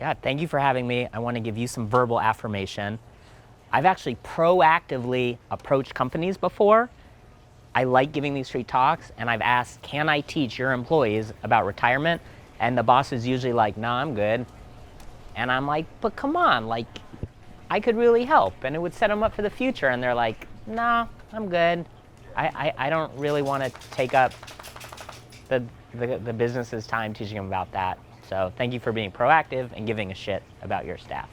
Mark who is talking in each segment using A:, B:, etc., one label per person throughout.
A: Yeah, thank you for having me. I want to give you some verbal affirmation. I've actually proactively approached companies before. I like giving these free talks, and I've asked, can I teach your employees about retirement? And the boss is usually like, nah, I'm good. And I'm like, but come on, like, I could really help, and it would set them up for the future. And they're like, nah, I'm good. I don't really want to take up the business's time teaching them about that. So thank you for being proactive and giving a shit about your staff.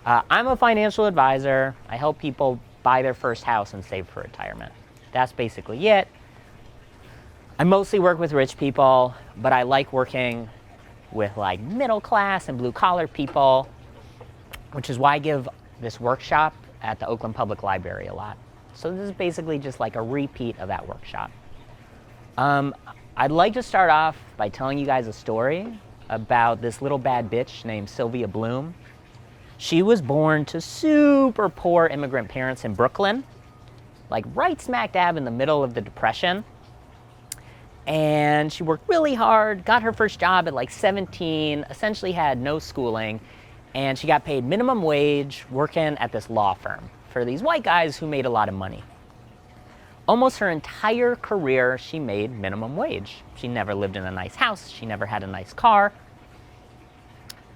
A: I'm a financial advisor. I help people buy their first house and save for retirement. That's basically it. I mostly work with rich people, but I like working with like middle class and blue collar people, which is why I give this workshop at the Oakland Public Library a lot. So this is basically just like a repeat of that workshop. I'd like to start off by telling you guys a story about this little bad bitch named Sylvia Bloom. She was born to super poor immigrant parents in Brooklyn, like right smack dab in the middle of the Depression. And she worked really hard, got her first job at like 17, essentially had no schooling, and she got paid minimum wage working at this law firm for these white guys who made a lot of money. Almost her entire career, she made minimum wage. She never lived in a nice house. She never had a nice car.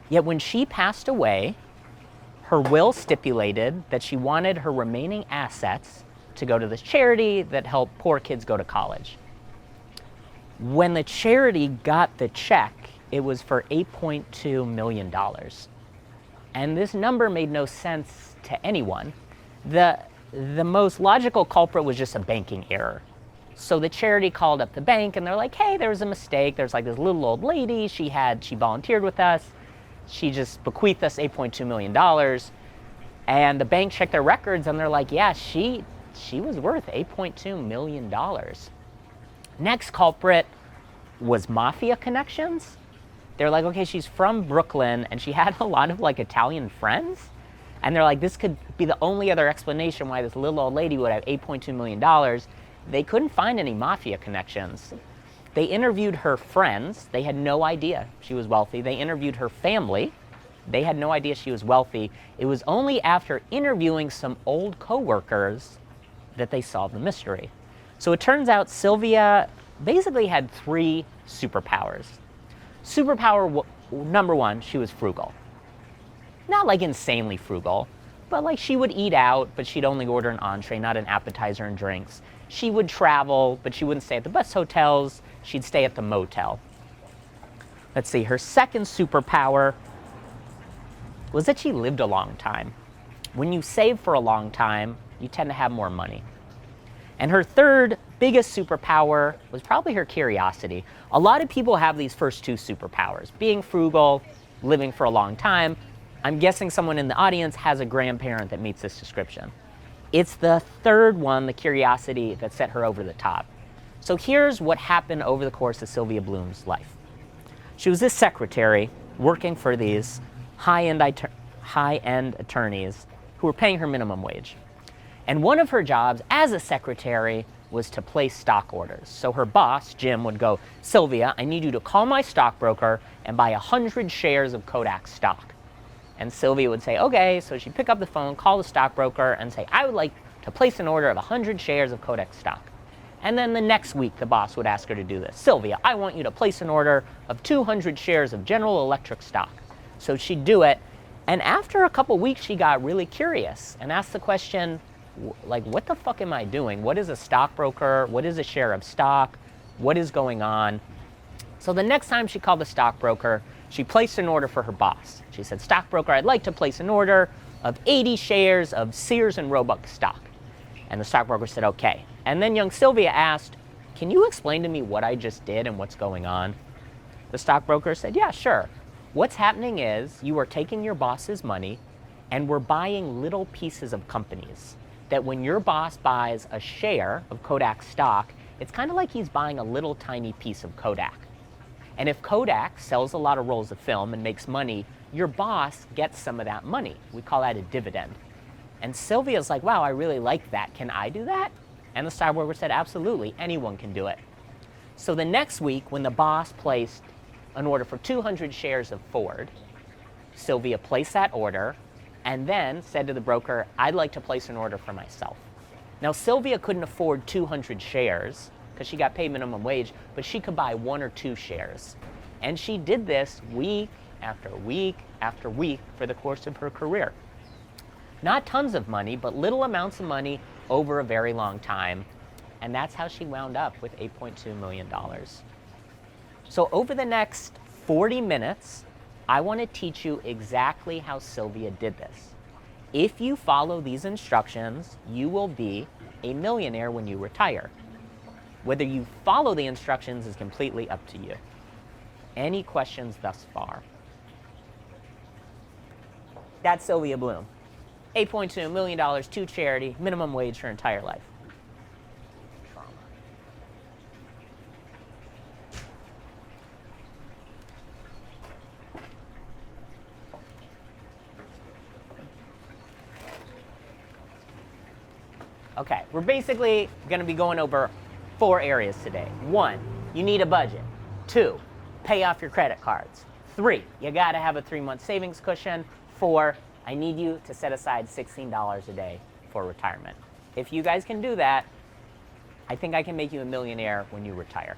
A: Yet when she passed away, her will stipulated that she wanted her remaining assets to go to this charity that helped poor kids go to college. When the charity got the check, it was for $8.2 million. And this number made no sense to anyone. The most logical culprit was just a banking error. So the charity called up the bank and they're like, hey, there was a mistake. There's like this little old lady. She volunteered with us. She just bequeathed us $8.2 million. And the bank checked their records and they're like, yeah, she was worth $8.2 million. Next culprit was mafia connections. They're like, okay, she's from Brooklyn and she had a lot of like Italian friends. And they're like, this could be the only other explanation why this little old lady would have $8.2 million. They couldn't find any mafia connections. They interviewed her friends. They had no idea she was wealthy. They interviewed her family. They had no idea she was wealthy. It was only after interviewing some old coworkers that they solved the mystery. So it turns out Sylvia basically had three superpowers. Superpower number one, she was frugal. Not like insanely frugal, but like she would eat out, but she'd only order an entree, not an appetizer and drinks. She would travel, but she wouldn't stay at the best hotels. She'd stay at the motel. Let's see, her second superpower was that she lived a long time. When you save for a long time, you tend to have more money. And her third biggest superpower was probably her curiosity. A lot of people have these first two superpowers, being frugal, living for a long time. I'm guessing someone in the audience has a grandparent that meets this description. It's the third one, the curiosity, that set her over the top. So here's what happened over the course of Sylvia Bloom's life. She was this secretary working for these high-end attorneys who were paying her minimum wage. And one of her jobs as a secretary was to place stock orders. So her boss, Jim, would go, Sylvia, I need you to call my stockbroker and buy 100 shares of Kodak stock. And Sylvia would say, okay. So she'd pick up the phone, call the stockbroker, and say, I would like to place an order of 100 shares of Kodak stock. And then the next week, the boss would ask her to do this. Sylvia, I want you to place an order of 200 shares of General Electric stock. So she'd do it. And after a couple weeks, she got really curious and asked the question, like, what the fuck am I doing? What is a stockbroker? What is a share of stock? What is going on? So the next time she called the stockbroker, she placed an order for her boss. She said, stockbroker, I'd like to place an order of 80 shares of Sears and Roebuck stock. And the stockbroker said, okay. And then young Sylvia asked, can you explain to me what I just did and what's going on? The stockbroker said, yeah, sure. What's happening is you are taking your boss's money and we're buying little pieces of companies that when your boss buys a share of Kodak stock, it's kind of like he's buying a little tiny piece of Kodak. And if Kodak sells a lot of rolls of film and makes money, your boss gets some of that money. We call that a dividend. And Sylvia's like, wow, I really like that. Can I do that? And the stockbroker said, absolutely, anyone can do it. So the next week, when the boss placed an order for 200 shares of Ford. Sylvia placed that order and then said to the broker, I'd like to place an order for myself. Now, Sylvia couldn't afford 200 shares because she got paid minimum wage, but she could buy 1 or 2 shares. And she did this week after week after week for the course of her career. Not tons of money, but little amounts of money over a very long time. And that's how she wound up with $8.2 million. So over the next 40 minutes, I want to teach you exactly how Sylvia did this. If you follow these instructions, you will be a millionaire when you retire. Whether you follow the instructions is completely up to you. Any questions thus far? That's Sylvia Bloom. $8.2 million to charity, minimum wage her entire life. Okay, we're basically going to be going over 4 areas today. 1, you need a budget. 2, pay off your credit cards. 3, you got to have a 3-month savings cushion. 4, I need you to set aside $16 a day for retirement. If you guys can do that, I think I can make you a millionaire when you retire.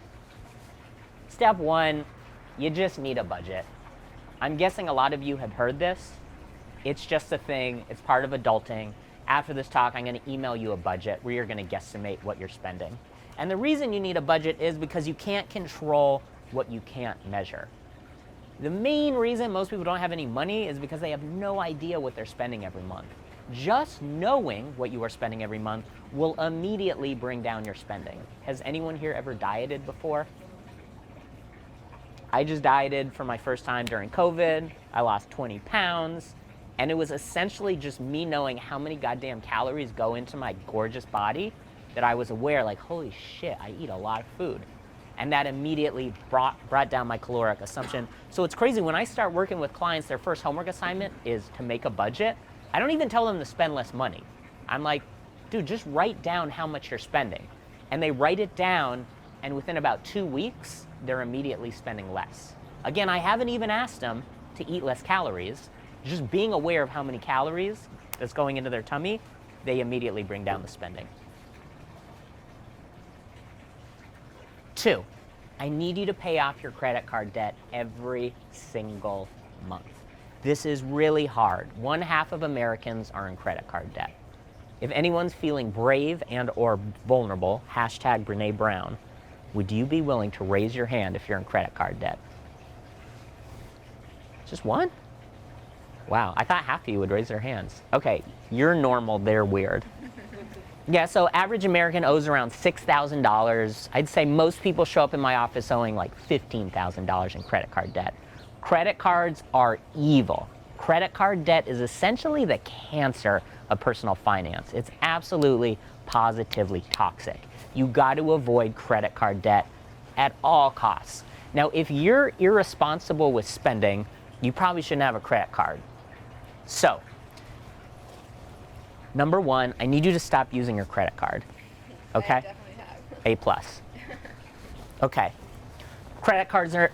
A: Step 1, you just need a budget. I'm guessing a lot of you have heard this. It's just a thing. It's part of adulting. After this talk, I'm going to email you a budget where you're going to guesstimate what you're spending. And the reason you need a budget is because you can't control what you can't measure. The main reason most people don't have any money is because they have no idea what they're spending every month. Just knowing what you are spending every month will immediately bring down your spending. Has anyone here ever dieted before? I just dieted for my first time during COVID. I lost 20 pounds. And it was essentially just me knowing how many goddamn calories go into my gorgeous body that I was aware, like, holy shit, I eat a lot of food. And that immediately brought down my caloric assumption. So it's crazy, when I start working with clients, their first homework assignment is to make a budget. I don't even tell them to spend less money. I'm like, dude, just write down how much you're spending. And they write it down, and within about 2 weeks, they're immediately spending less. Again, I haven't even asked them to eat less calories. Just being aware of how many calories that's going into their tummy, they immediately bring down the spending. 2, I need you to pay off your credit card debt every single month. This is really hard. 1/2 of Americans are in credit card debt. If anyone's feeling brave and or vulnerable, hashtag Brene Brown, would you be willing to raise your hand if you're in credit card debt? Just 1? Wow, I thought half of you would raise their hands. Okay, you're normal, they're weird. Yeah, so average American owes around $6,000. I'd say most people show up in my office owing like $15,000 in credit card debt. Credit cards are evil. Credit card debt is essentially the cancer of personal finance. It's absolutely, positively toxic. You got to avoid credit card debt at all costs. Now, if you're irresponsible with spending, you probably shouldn't have a credit card. So, number 1, I need you to stop using your credit card. Okay?
B: I definitely have.
A: A plus. Okay. Credit cards are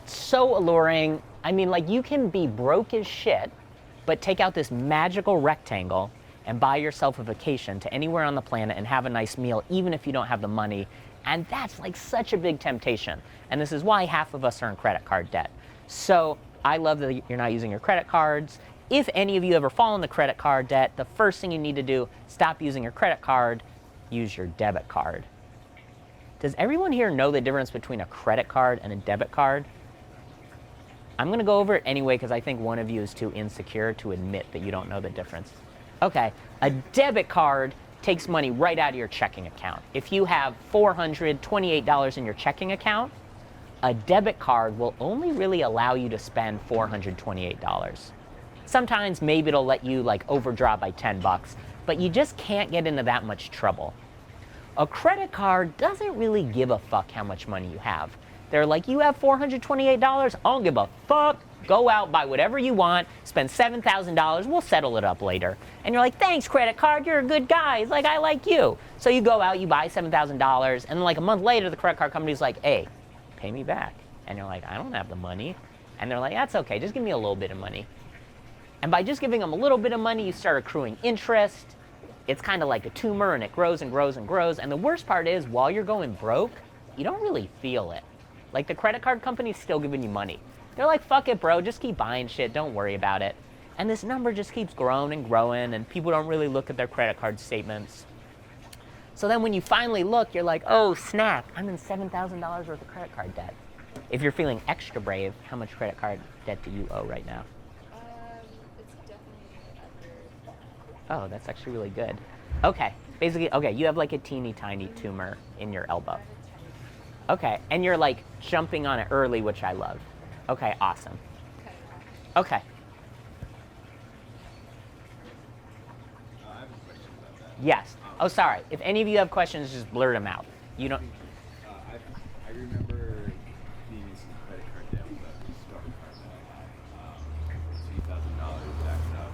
A: so alluring. I mean, like, you can be broke as shit, but take out this magical rectangle and buy yourself a vacation to anywhere on the planet and have a nice meal, even if you don't have the money. And that's like such a big temptation. And this is why half of us are in credit card debt. So I love that you're not using your credit cards. If any of you ever fall into credit card debt, the first thing you need to do, stop using your credit card, use your debit card. Does everyone here know the difference between a credit card and a debit card? I'm going to go over it anyway because I think one of you is too insecure to admit that you don't know the difference. Okay, a debit card takes money right out of your checking account. If you have $428 in your checking account, a debit card will only really allow you to spend $428. Sometimes maybe it'll let you like overdraw by 10 bucks, but you just can't get into that much trouble. A credit card doesn't really give a fuck how much money you have. They're like, you have $428, I don't give a fuck. Go out, buy whatever you want, spend $7,000, we'll settle it up later. And you're like, thanks credit card, you're a good guy, it's like I like you. So you go out, you buy $7,000, and then like a month later the credit card company's like, hey, pay me back. And you're like, I don't have the money. And they're like, that's okay, just give me a little bit of money. And by just giving them a little bit of money, you start accruing interest. It's kind of like a tumor, and it grows and grows and grows. And the worst part is, while you're going broke, you don't really feel it. Like, the credit card company's still giving you money. They're like, fuck it, bro, just keep buying shit, don't worry about it. And this number just keeps growing and growing, and people don't really look at their credit card statements. So then when you finally look, you're like, oh, snap, I'm in $7,000 worth of credit card debt. If you're feeling extra brave, how much credit card debt do you owe right now?
B: It's definitely
A: Oh, that's actually really good. Okay, basically, okay, you have like a teeny tiny tumor in your elbow. Okay, and you're like jumping on it early, which I love. Okay, awesome. Okay.
C: I have a question about that.
A: Yes. Oh, sorry. If any of you have questions, just blurt them out. You don't.
C: I remember being in some credit card debt with a Discover card that I had $2,000 backed up,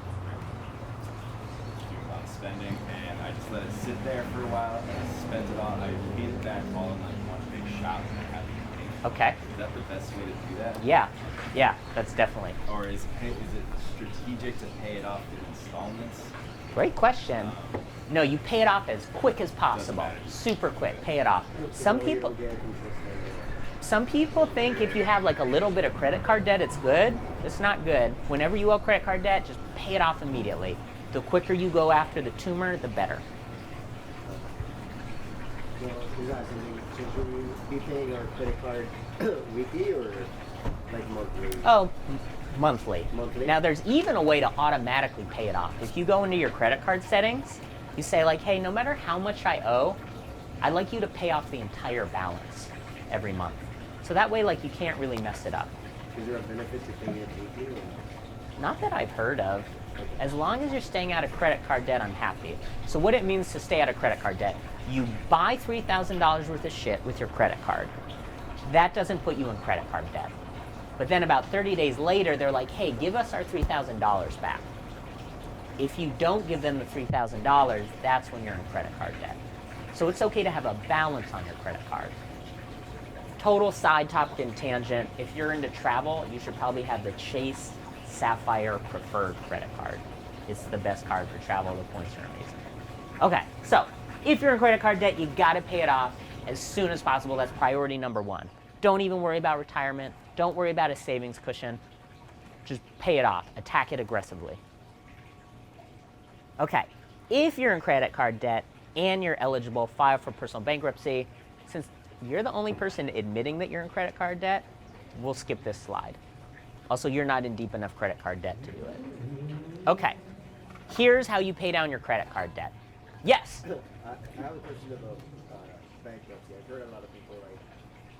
C: doing a lot of spending, and I just let it sit there for a while, and I spent it all. I paid it back all in like one big shot that I had to pay.
A: Okay.
C: Is that the best way to do that?
A: Yeah, that's definitely.
C: Or is it strategic to pay it off in installments?
A: Great question. No, you pay it off as quick as possible. Super quick, pay it off. Some people think if you have like a little bit of credit card debt, it's good. It's not good. Whenever you owe credit card debt, just pay it off immediately. The quicker you go after the tumor, the better.
D: So should we be paying our credit card weekly or like monthly?
A: Oh, monthly.
D: Monthly?
A: Now there's even a way to automatically pay it off. If you go into your credit card settings, you say like, hey, no matter how much I owe, I'd like you to pay off the entire balance every month. So that way, like, you can't really mess it up.
D: Is there a benefit to paying it weekly or not?
A: Not that I've heard of. As long as you're staying out of credit card debt, I'm happy. So what it means to stay out of credit card debt, you buy $3,000 worth of shit with your credit card. That doesn't put you in credit card debt. But then about 30 days later, they're like, hey, give us our $3,000 back. If you don't give them the $3,000, that's when you're in credit card debt. So it's okay to have a balance on your credit card. Total side topic and tangent. If you're into travel, you should probably have the Chase Sapphire Preferred credit card. It's the best card for travel. The points are amazing. Okay, so if you're in credit card debt, you gotta pay it off as soon as possible. That's priority number one. Don't even worry about retirement. Don't worry about a savings cushion. Just pay it off. Attack it aggressively. Okay, if you're in credit card debt and you're eligible, file for personal bankruptcy. Since you're the only person admitting that you're in credit card debt, we'll skip this slide. Also, you're not in deep enough credit card debt to do it. Okay, here's how you pay down your credit card debt. Yes?
D: I have a question about bankruptcy. I've heard a lot of people like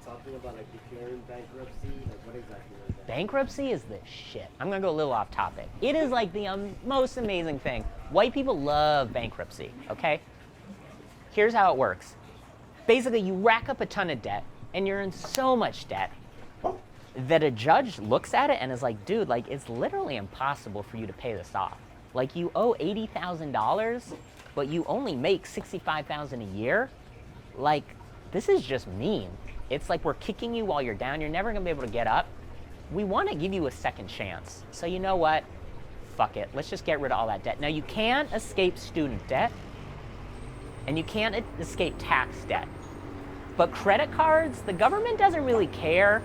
D: talking about like declaring bankruptcy. Like what exactly is that?
A: Bankruptcy is the shit. I'm gonna go a little off topic. It is like the most amazing thing. White people love bankruptcy, okay? Here's how it works. Basically, you rack up a ton of debt, and you're in so much debt that a judge looks at it and is like, dude, like, it's literally impossible for you to pay this off. Like, you owe $80,000, but you only make $65,000 a year. Like, this is just mean. It's like we're kicking you while you're down. You're never gonna be able to get up. We wanna give you a second chance. So you know what? Fuck it, let's just get rid of all that debt. Now, you can't escape student debt, and you can't escape tax debt. But credit cards, the government doesn't really care.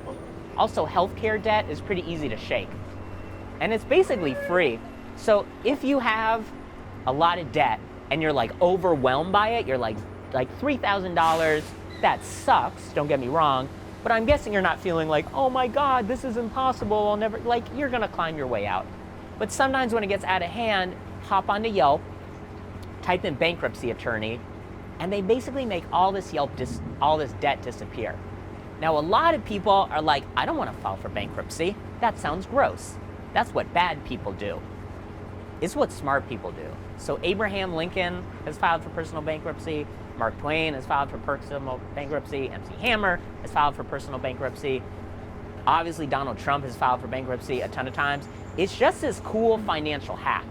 A: Also, healthcare debt is pretty easy to shake. And it's basically free. So if you have a lot of debt and you're like overwhelmed by it, you're like $3,000, that sucks, don't get me wrong, but I'm guessing you're not feeling like, oh my God, this is impossible, I'll never, like, you're gonna climb your way out. But sometimes when it gets out of hand, hop onto Yelp, type in bankruptcy attorney, and they basically make all this all this debt disappear. Now, a lot of people are like, I don't want to file for bankruptcy. That sounds gross. That's what bad people do. It's what smart people do. So Abraham Lincoln has filed for personal bankruptcy. Mark Twain has filed for personal bankruptcy. MC Hammer has filed for personal bankruptcy. Obviously, Donald Trump has filed for bankruptcy a ton of times. It's just this cool financial hack.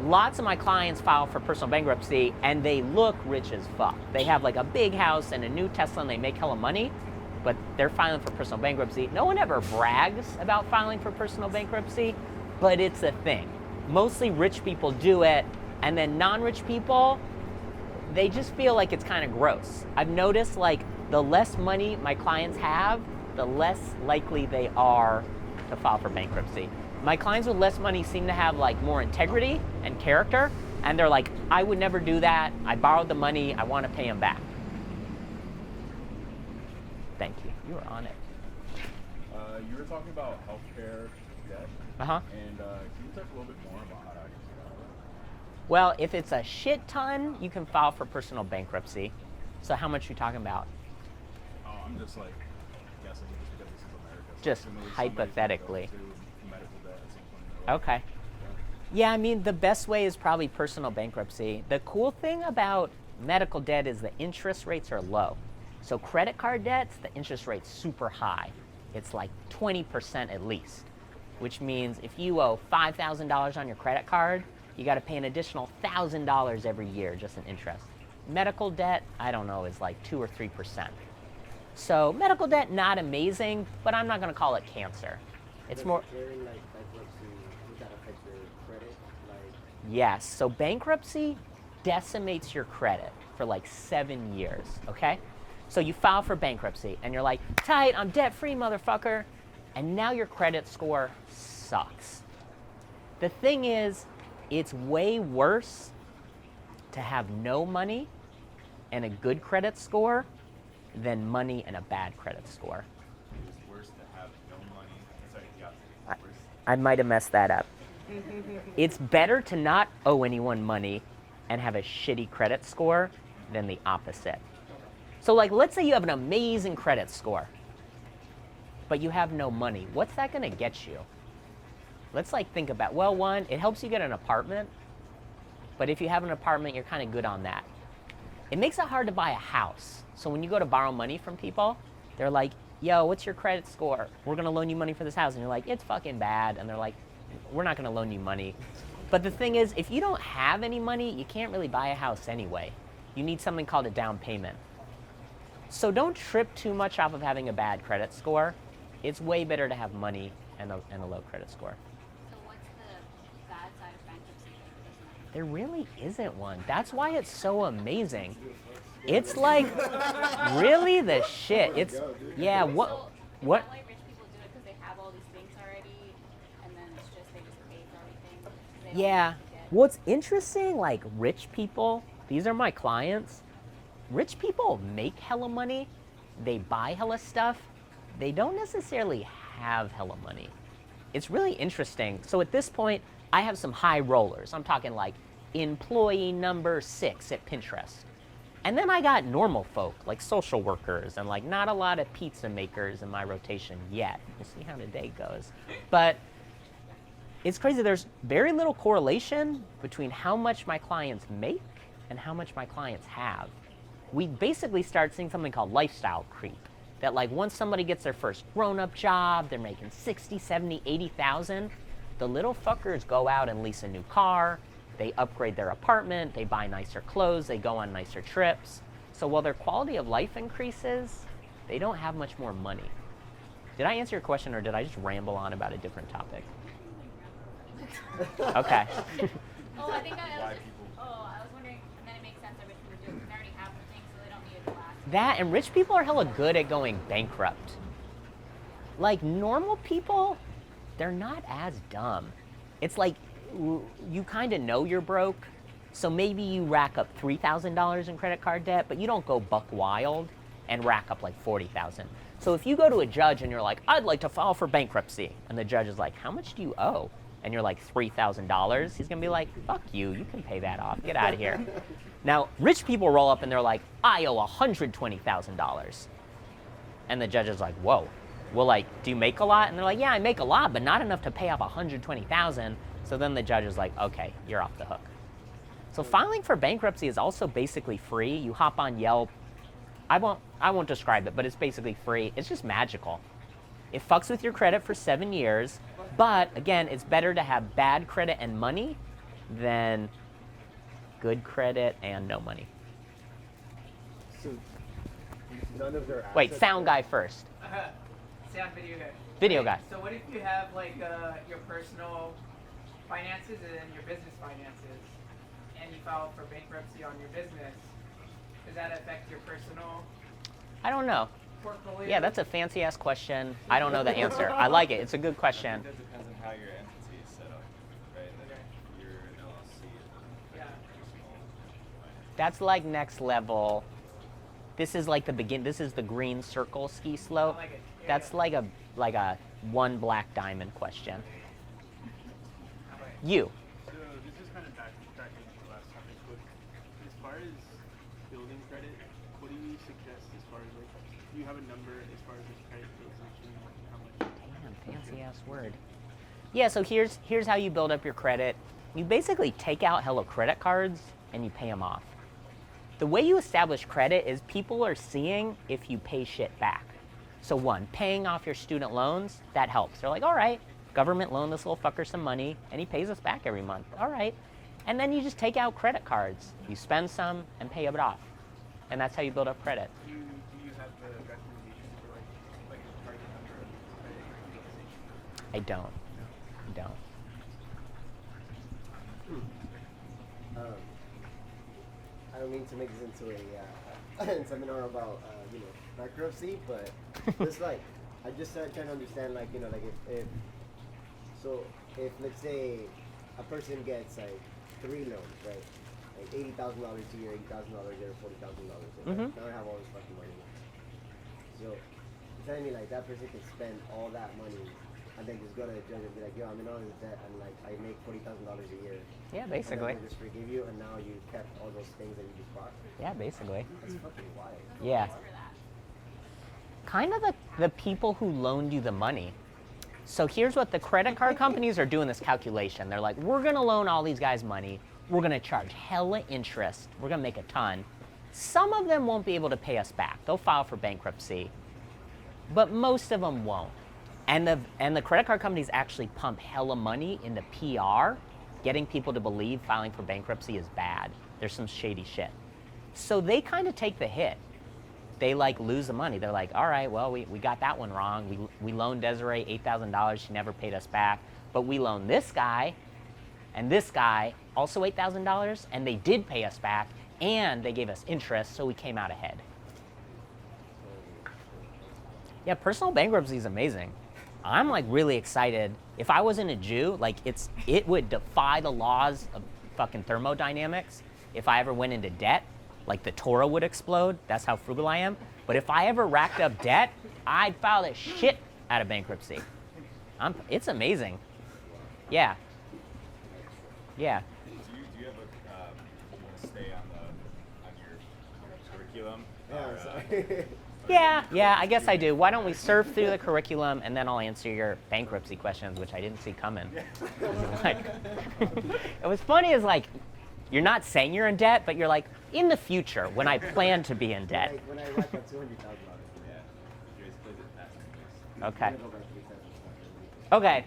A: Lots of my clients file for personal bankruptcy and they look rich as fuck. They have like a big house and a new Tesla and they make hella money. but they're filing for personal bankruptcy. No one ever brags about filing for personal bankruptcy, but it's a thing. Mostly rich people do it, and then non-rich people, they just feel like it's kind of gross. I've noticed like the less money my clients have, the less likely they are to file for bankruptcy. My clients with less money seem to have like more integrity and character, and they're like, I would never do that. I borrowed the money. I want to pay them back. Thank you. You were on it.
C: You were talking about healthcare debt.
A: Uh-huh.
C: And can you talk a little bit more about how that gets done?
A: Well, if it's a shit ton, you can file for personal bankruptcy. So how much are you talking about?
C: Oh, I'm just like guessing just because this is America. So
A: Just
C: assuming somebody's
A: hypothetically.
C: gonna go to medical debt at some point in their life.
A: Okay. Yeah, I mean, the best way is probably personal bankruptcy. The cool thing about medical debt is the interest rates are low. So credit card debts, the interest rate's super high. It's like 20% at least, which means if you owe $5,000 on your credit card, you got to pay an additional $1,000 every year just in interest. Medical debt, I don't know, is like 2 or 3%. So medical debt, not amazing, but I'm not going to call it cancer. It's
D: Does
A: more.
D: declaring like bankruptcy, would that affect your credit? Like,
A: Yes, so bankruptcy decimates your credit for like 7 years, okay? So you file for bankruptcy and you're like, tight, I'm debt free, motherfucker. And now your credit score sucks. The thing is, it's way worse to have no money and a good credit score than money and a bad credit score.
C: It's worse to have no money. Sorry, yeah. It's worse.
A: I might have messed that up. It's better to not owe anyone money and have a shitty credit score than the opposite. So like, let's say you have an amazing credit score, but you have no money. What's that gonna get you? Let's like think about, well, one, it helps you get an apartment, but if you have an apartment, you're kind of good on that. It makes it hard to buy a house. So when you go to borrow money from people, they're like, yo, what's your credit score? We're gonna loan you money for this house. And you're like, it's fucking bad. And they're like, we're not gonna loan you money. But the thing is, if you don't have any money, you can't really buy a house anyway. You need something called a down payment. So don't trip too much off of having a bad credit score. It's way better to have money and a low credit score.
B: So what's the bad side of bankruptcy?
A: There really isn't one. That's why it's so amazing. It's like really the shit. It's yeah.
B: So
A: What?
B: is that why rich people do it because they have all these things already, and then it's just they just pay for everything? 'Cause they don't
A: Yeah.
B: have to get-
A: What's interesting, like rich people, these are my clients. Rich people make hella money. They buy hella stuff. They don't necessarily have hella money. It's really interesting. So at this point, I have some high rollers. I'm talking like employee number 6 at Pinterest. And then I got normal folk, like social workers, and like not a lot of pizza makers in my rotation yet. We'll see how the day goes. But it's crazy. There's very little correlation between how much my clients make and how much my clients have. We basically start seeing something called lifestyle creep. That like once somebody gets their first grown-up job, they're making 60, 70, 80,000, the little fuckers go out and lease a new car, they upgrade their apartment, they buy nicer clothes, they go on nicer trips. So while their quality of life increases, they don't have much more money. Did I answer your question or did I just ramble on about a different topic? Okay.
B: Oh, I think I
C: Why
B: was just,
C: people-
B: I was wondering, and then it makes sense that rich people do it because they already have the thing, so they don't need it to last.
A: That and rich people are hella good at going bankrupt. Like normal people, they're not as dumb. It's like you kind of know you're broke, so maybe you rack up $3,000 in credit card debt, but you don't go buck wild and rack up like 40,000. So if you go to a judge and you're like, I'd like to file for bankruptcy, and the judge is like, how much do you owe? And you're like $3,000, he's gonna be like, fuck you, you can pay that off, get out of here. Now, rich people roll up and they're like, I owe $120,000. And the judge is like, whoa, well, like, do you make a lot? And they're like, yeah, I make a lot, but not enough to pay off $120,000. So then the judge is like, okay, you're off the hook. So filing for bankruptcy is also basically free. You hop on Yelp. I won't describe it, but it's basically free. It's just magical. It fucks with your credit for 7 years, but again, it's better to have bad credit and money than good credit and no money.
D: So none of their
A: Wait,
D: assets
A: sound
D: are-
A: guy first.
E: Sound video guy.
A: Video
E: Okay,
A: guy.
E: So what if you have like your personal finances and then your business finances, and you file for bankruptcy on your business? Does that affect your personal
A: I don't know.
E: portfolio?
A: Yeah, that's a fancy ass question. I don't know the answer. I like it. It's a good question.
C: That depends on how your entity is set up, right? Like if you're an LLC,
E: Yeah.
A: That's like next level. This is like the begin. This is the green circle ski slope.
E: I like it. Yeah,
A: That's
E: yeah.
A: like a one black diamond question.
E: How about
A: You.
F: So this is kind of backtracking to the last topic, but as far as building credit, what do you suggest as far as like, do you have a number as far as this credit utilization, how much?
A: Damn, fancy ass word. Yeah, so here's how you build up your credit. You basically take out hella credit cards and you pay them off. The way you establish credit is people are seeing if you pay shit back. So one, paying off your student loans, that helps. They're like, all right, government loaned this little fucker some money and he pays us back every month. All right. And then you just take out credit cards. You spend some and pay it off. And that's how you build up credit.
F: Do you have the recommendation for like a target number of credit utilization?
A: I don't.
D: I don't mean to make this into a seminar about bankruptcy, but just like I just started trying to understand like like if let's say a person gets like 3 loans, right? Like $80,000 a year, $80,000 a year, $40,000.
A: Mhm.
D: Now I have all this fucking money. So you're telling me like that person can spend all that money and then just go to the judge and be like, yo, I'm in all this debt and like I make $40,000 a year.
A: Yeah,
D: And
A: basically.
D: then they just forgive you, and now you kept all those things that you just bought.
A: Yeah, basically.
D: That's fucking wild.
A: Yeah.
B: For that.
A: Kind of the people who loaned you the money. So here's what the credit card companies are doing this calculation. They're like, we're going to loan all these guys money. We're going to charge hella interest. We're going to make a ton. Some of them won't be able to pay us back. They'll file for bankruptcy. But most of them won't. And the credit card companies actually pump hella money into PR, getting people to believe filing for bankruptcy is bad. There's some shady shit. So they kind of take the hit. They like lose the money. They're like, all right, well, we got that one wrong. We loaned Desiree $8,000. She never paid us back. But we loaned this guy and this guy also $8,000, and they did pay us back, and they gave us interest, so we came out ahead. Yeah, personal bankruptcy is amazing. I'm like really excited. If I wasn't a Jew, like it would defy the laws of fucking thermodynamics. If I ever went into debt, like the Torah would explode. That's how frugal I am. But if I ever racked up debt, I'd file the shit out of bankruptcy. It's amazing. Yeah. Yeah.
C: Do you have you want to stay on your curriculum?
D: Yeah,
C: Or,
D: sorry.
A: Yeah, I guess I do. Why don't we surf through the curriculum and then I'll answer your bankruptcy questions, which I didn't see coming. Like, it was funny is like, you're not saying you're in debt, but you're like, in the future, when I plan to be in debt.
D: Like when I rack up $200,000.
C: Yeah. Joyce plays it fast and loose.
A: Okay.
D: I'm gonna go back 3 times and stuff.
A: Okay.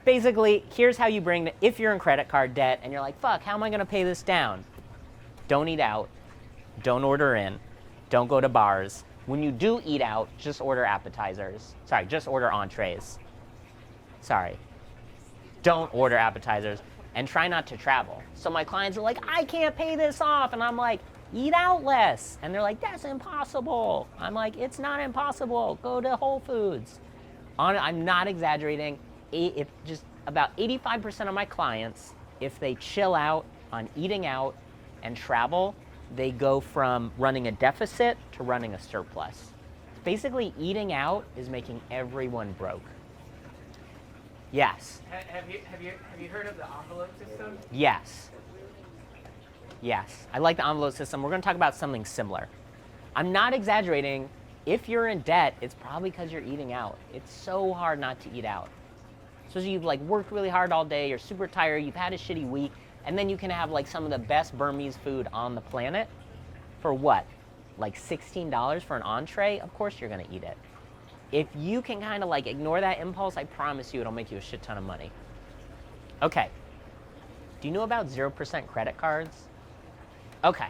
A: Basically, here's how you bring, if you're in credit card debt and you're like, fuck, how am I gonna pay this down? Don't eat out. Don't order in. Don't go to bars. When you do eat out, just order appetizers. Sorry, just order entrees. Sorry. Don't order appetizers and try not to travel. So my clients are like, I can't pay this off. And I'm like, eat out less. And they're like, that's impossible. I'm like, it's not impossible. Go to Whole Foods. I'm not exaggerating. If just about 85% of my clients, if they chill out on eating out and travel, they go from running a deficit to running a surplus. Basically, eating out is making everyone broke. Yes.
E: Have you heard of the envelope system?
A: Yes. Yes. I like the envelope system. We're going to talk about something similar. I'm not exaggerating. If you're in debt, it's probably because you're eating out. It's so hard not to eat out. So you've like worked really hard all day, you're super tired, you've had a shitty week, and then you can have like some of the best Burmese food on the planet for what? Like $16 for an entree? Of course you're gonna eat it. If you can kind of like ignore that impulse, I promise you it'll make you a shit ton of money. Okay. Do you know about 0% credit cards? Okay.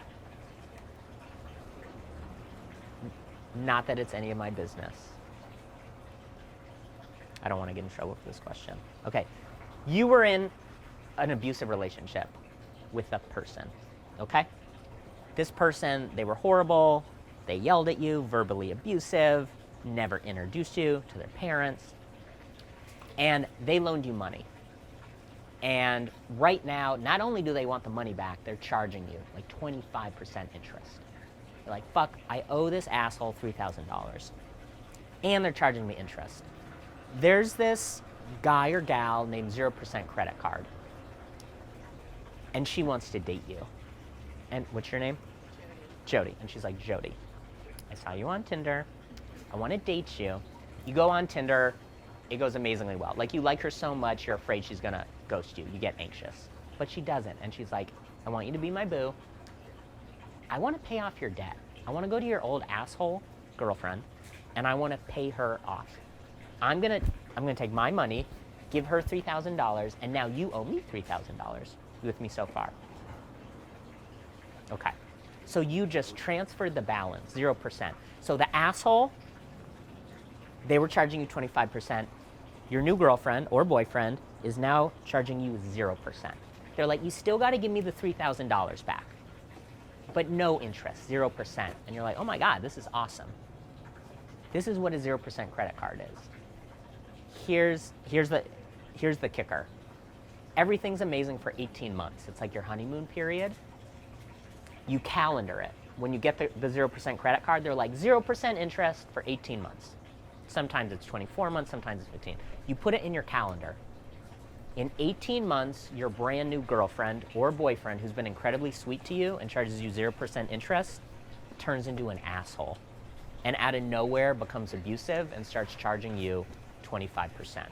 A: Not that it's any of my business. I don't want to get in trouble for this question. Okay. You were in an abusive relationship with a person, okay? This person, they were horrible. They yelled at you, verbally abusive, never introduced you to their parents, and they loaned you money. And right now, not only do they want the money back, they're charging you like 25% interest. They're like, fuck, I owe this asshole $3,000. And they're charging me interest. There's this guy or gal named 0% credit card. And she wants to date you. And what's your name? Jody. And she's like, Jody, I saw you on Tinder. I want to date you. You go on Tinder. It goes amazingly well. Like, you like her so much, you're afraid she's going to ghost you. You get anxious. But she doesn't. And she's like, I want you to be my boo. I want to pay off your debt. I want to go to your old asshole girlfriend, and I want to pay her off. I'm gonna take my money, give her $3,000, and now you owe me $3,000 with me so far. Okay. So you just transferred the balance, 0%. So the asshole, they were charging you 25%. Your new girlfriend or boyfriend is now charging you 0%. They're like, you still got to give me the $3,000 back, but no interest, 0%. And you're like, oh my God, this is awesome. This is what a 0% credit card is. Here's the kicker. Everything's amazing for 18 months. It's like your honeymoon period. You calendar it. When you get the 0% credit card, they're like 0% interest for 18 months. Sometimes it's 24 months, sometimes it's 15. You put it in your calendar. In 18 months, your brand new girlfriend or boyfriend who's been incredibly sweet to you and charges you 0% interest turns into an asshole. And out of nowhere becomes abusive and starts charging you 25%.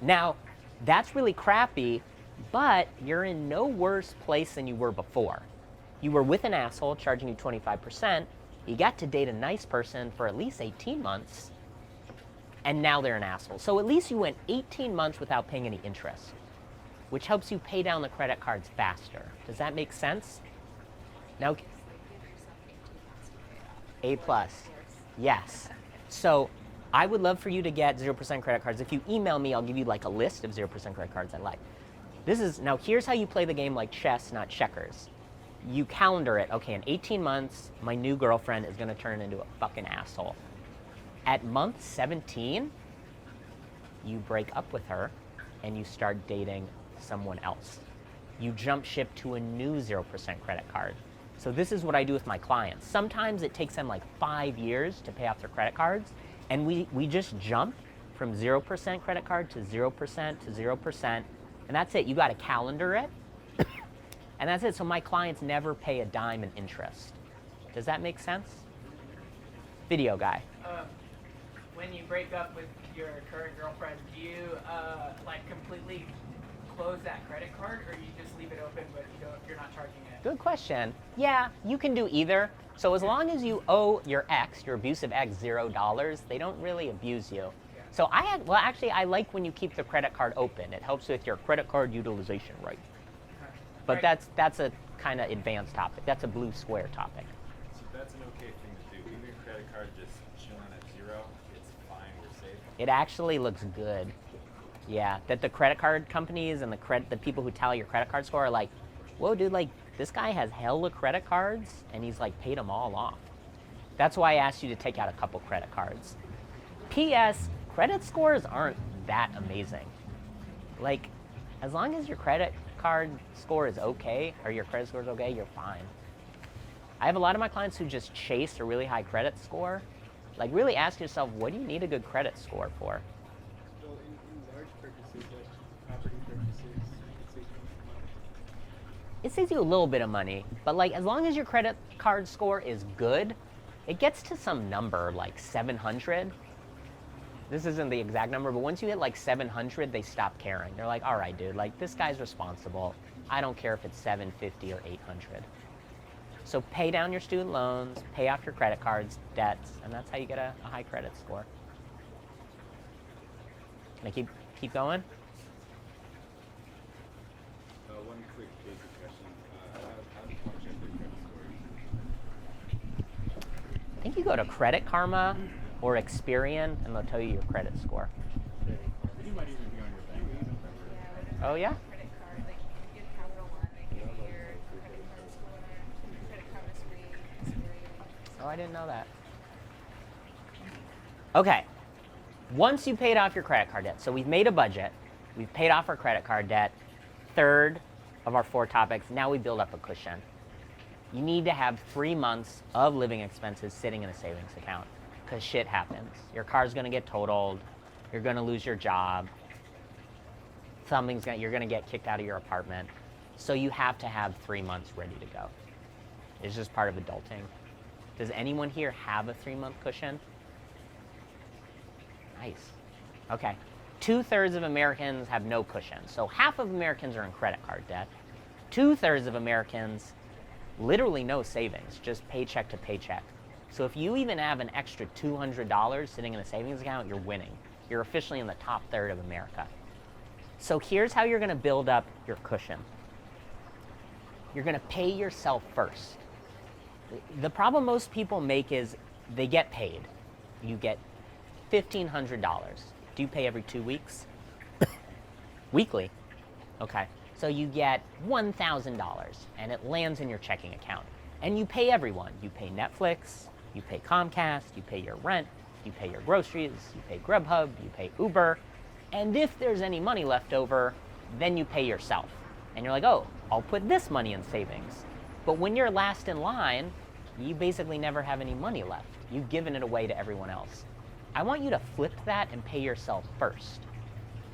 A: Now, that's really crappy, but you're in no worse place than you were before. You were with an asshole charging you 25%. You got to date a nice person for at least 18 months, and now they're an asshole. So at least you went 18 months without paying any interest, which helps you pay down the credit cards faster. Does that make sense? Now, A+. Yes. So I would love for you to get 0% credit cards. If you email me, I'll give you like a list of 0% credit cards I like. Now here's how you play the game like chess, not checkers. You calendar it. Okay, in 18 months, my new girlfriend is gonna turn into a fucking asshole. At month 17, you break up with her and you start dating someone else. You jump ship to a new 0% credit card. So this is what I do with my clients. Sometimes it takes them like 5 years to pay off their credit cards, and we just jump from 0% credit card to 0% to 0%, and that's it. You got to calendar it, and that's it. So my clients never pay a dime in interest. Does that make sense? Video guy.
E: When you break up with your current girlfriend, do you like completely close that credit card, or you just leave it open but you're not charging it?
A: Good question. Yeah, you can do either. So as long as you owe your ex, your abusive ex, $0, they don't really abuse you. So I like when you keep the credit card open. It helps with your credit card utilization rate. But that's a kind of advanced topic. That's a blue square topic.
C: So that's an okay thing to do. Leave your credit card just chilling at 0. It's fine. We're safe.
A: It actually looks good. Yeah, that the credit card companies and the people who tally your credit card score are like, whoa, dude, like this guy has hella credit cards and he's like paid them all off. That's why I asked you to take out a couple credit cards. P.S. Credit scores aren't that amazing. Like, as long as your credit card score is okay, or your credit score is okay, you're fine. I have a lot of my clients who just chase a really high credit score. Like, really ask yourself, what do you need a good credit score for?
F: So in large purchases, like property purchases,
A: It saves you a little bit of money, but like as long as your credit card score is good, it gets to some number like 700. This isn't the exact number, but once you hit like 700, they stop caring. They're like, all right, dude, like this guy's responsible. I don't care if it's 750 or 800. So pay down your student loans, pay off your credit cards, debts, and that's how you get a high credit score. Can I keep going?
C: One quick basic question. How do you check their credit score?
A: I think you you go to Credit Karma or Experian, and they'll tell you your credit score.
C: You might even be on your bank app.
A: Oh, yeah?
B: Credit card, like if you have Capital One, they give you your credit card score. Credit card is free. Experience.
A: Oh, I didn't know that. Okay. Once you paid off your credit card debt, so we've made a budget, we've paid off our credit card debt, third of our 4 topics, now we build up a cushion. You need to have 3 months of living expenses sitting in a savings account because shit happens. Your car's gonna get totaled, you're gonna lose your job, you're gonna get kicked out of your apartment. So you have to have 3 months ready to go. It's just part of adulting. Does anyone here have a 3-month cushion? Nice. Okay. 2/3 of Americans have no cushion. So half of Americans are in credit card debt. 2/3 of Americans, literally no savings, just paycheck to paycheck. So if you even have an extra $200 sitting in a savings account, you're winning. You're officially in the top third of America. So here's how you're gonna build up your cushion. You're gonna pay yourself first. The problem most people make is they get paid. You get $1,500. Do you pay every 2 weeks? Weekly. Okay. So you get $1,000 and it lands in your checking account. And you pay everyone. You pay Netflix, you pay Comcast, you pay your rent, you pay your groceries, you pay Grubhub, you pay Uber. And if there's any money left over, then you pay yourself. And you're like, oh, I'll put this money in savings. But when you're last in line, you basically never have any money left. You've given it away to everyone else. I want you to flip that and pay yourself first.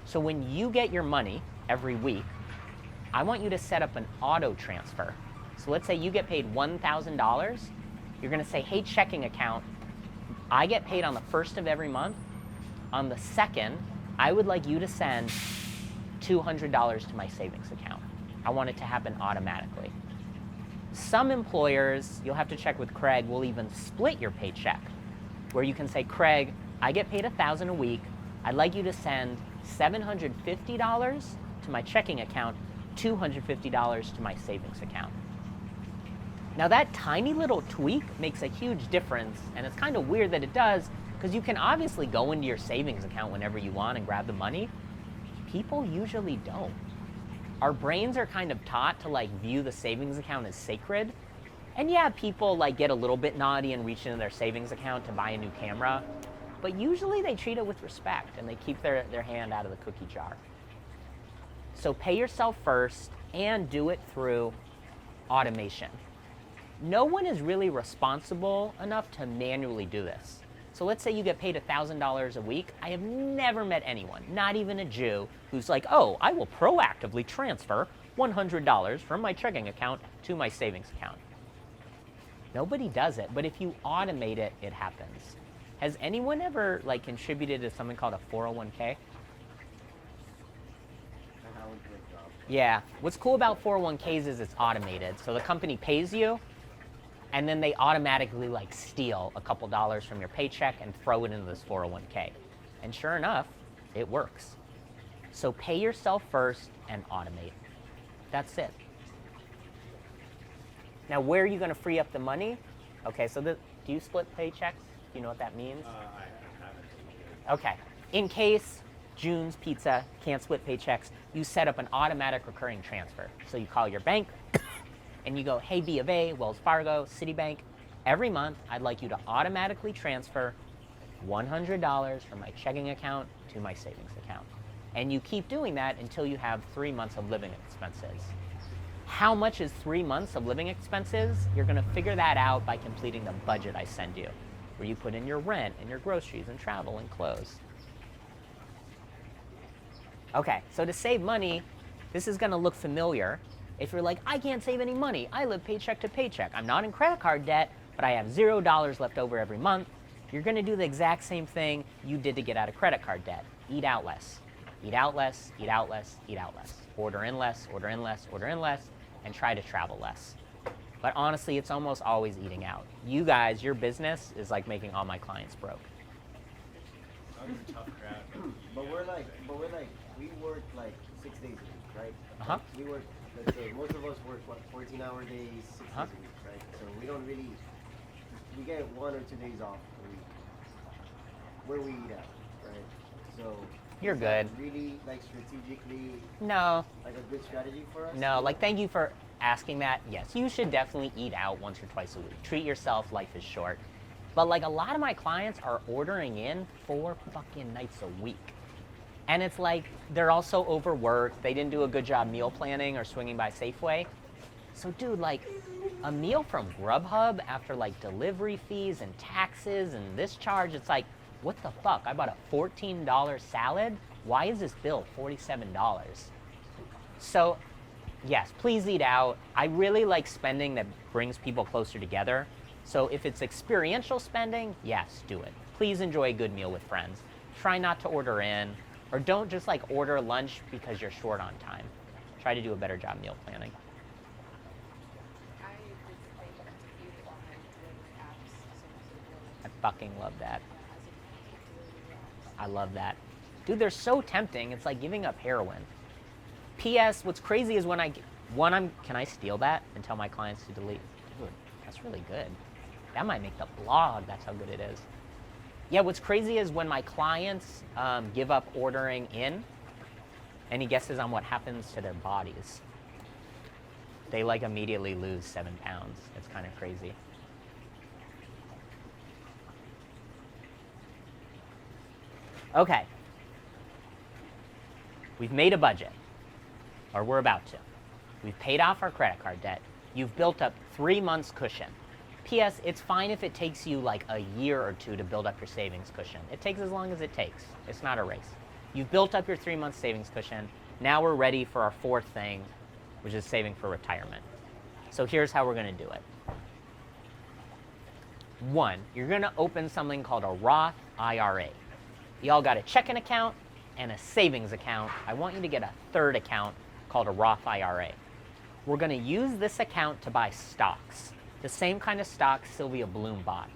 A: So when you get your money every week, I want you to set up an auto transfer. So let's say you get paid $1,000. You're gonna say, hey, checking account, I get paid on the 1st of every month. On the 2nd, I would like you to send $200 to my savings account. I want it to happen automatically. Some employers, you'll have to check with Craig, will even split your paycheck, where you can say, Craig, I get paid $1,000 a week. I'd like you to send $750 to my checking account, $250 to my savings account. Now that tiny little tweak makes a huge difference, and it's kind of weird that it does, because you can obviously go into your savings account whenever you want and grab the money. People usually don't. Our brains are kind of taught to like view the savings account as sacred. And yeah, people like get a little bit naughty and reach into their savings account to buy a new camera, but usually they treat it with respect and they keep their hand out of the cookie jar. So pay yourself first and do it through automation. No one is really responsible enough to manually do this. So let's say you get paid $1,000 a week. I have never met anyone, not even a Jew, who's like, oh, I will proactively transfer $100 from my checking account to my savings account. Nobody does it, but if you automate it, it happens. Has anyone ever like contributed to something called a 401k? Yeah, what's cool about 401ks is it's automated. So the company pays you, and then they automatically like steal a couple dollars from your paycheck and throw it into this 401k. And sure enough, it works. So pay yourself first and automate. That's it. Now, where are you going to free up the money? Okay, so do you split paychecks? Do you know what that means?
C: I haven't.
A: Okay. In case June's Pizza can't split paychecks, you set up an automatic recurring transfer. So you call your bank and you go, hey, B of A, Wells Fargo, Citibank, every month I'd like you to automatically transfer $100 from my checking account to my savings account. And you keep doing that until you have 3 months of living expenses. How much is 3 months of living expenses? You're gonna figure that out by completing the budget I send you, where you put in your rent and your groceries and travel and clothes. Okay, so to save money, this is gonna look familiar. If you're like, I can't save any money, I live paycheck to paycheck. I'm not in credit card debt, but I have $0 left over every month. You're gonna do the exact same thing you did to get out of credit card debt. Eat out less. Eat out less, eat out less, eat out less. Order in less, order in less, order in less, and try to travel less. But honestly, it's almost always eating out. You guys, your business is like making all my clients broke.
C: Oh, you're a tough crowd.
D: But we're like, we work like 6 days a week, right?
A: Uh-huh.
D: We work, let's say, most of us work, 14-hour days, 6
A: Uh-huh.
D: days a week, right? So we don't really we get 1 or 2 days off a week where we eat out, right? So
A: You're
D: is that
A: good.
D: really like strategically
A: No,
D: like a good strategy for us?
A: no, like thank you for asking that. Yes, you should definitely eat out once or twice a week. Treat yourself, life is short. But like a lot of my clients are ordering in 4 fucking nights a week. And it's like they're also overworked. They didn't do a good job meal planning or swinging by Safeway. So dude, like a meal from Grubhub after like delivery fees and taxes and this charge, it's like, what the fuck? I bought a $14 salad. Why is this bill $47? So yes, please eat out. I really like spending that brings people closer together. So if it's experiential spending, yes, do it. Please enjoy a good meal with friends. Try not to order in, or don't just like order lunch because you're short on time. Try to do a better job meal planning.
B: I participate in a few online delivery apps, so
A: I fucking love that.
B: as a delivery apps.
A: I love that. Dude, they're so tempting. It's like giving up heroin. P.S. What's crazy is when can I steal that and tell my clients to delete? Dude, that's really good. That might make the blog. That's how good it is. Yeah, what's crazy is when my clients give up ordering in, any guesses on what happens to their bodies? They like immediately lose 7 pounds. It's kind of crazy. Okay. We've made a budget, or we're about to. We've paid off our credit card debt. You've built up 3 months cushion. P.S. It's fine if it takes you like a year or 2 to build up your savings cushion. It takes as long as it takes. It's not a race. You've built up your 3 months savings cushion. Now we're ready for our 4th thing, which is saving for retirement. So here's how we're going to do it. 1, you're going to open something called a Roth IRA. Y'all got a checking account and a savings account. I want you to get a 3rd account called a Roth IRA. We're going to use this account to buy stocks, the same kind of stock Sylvia Bloom bought.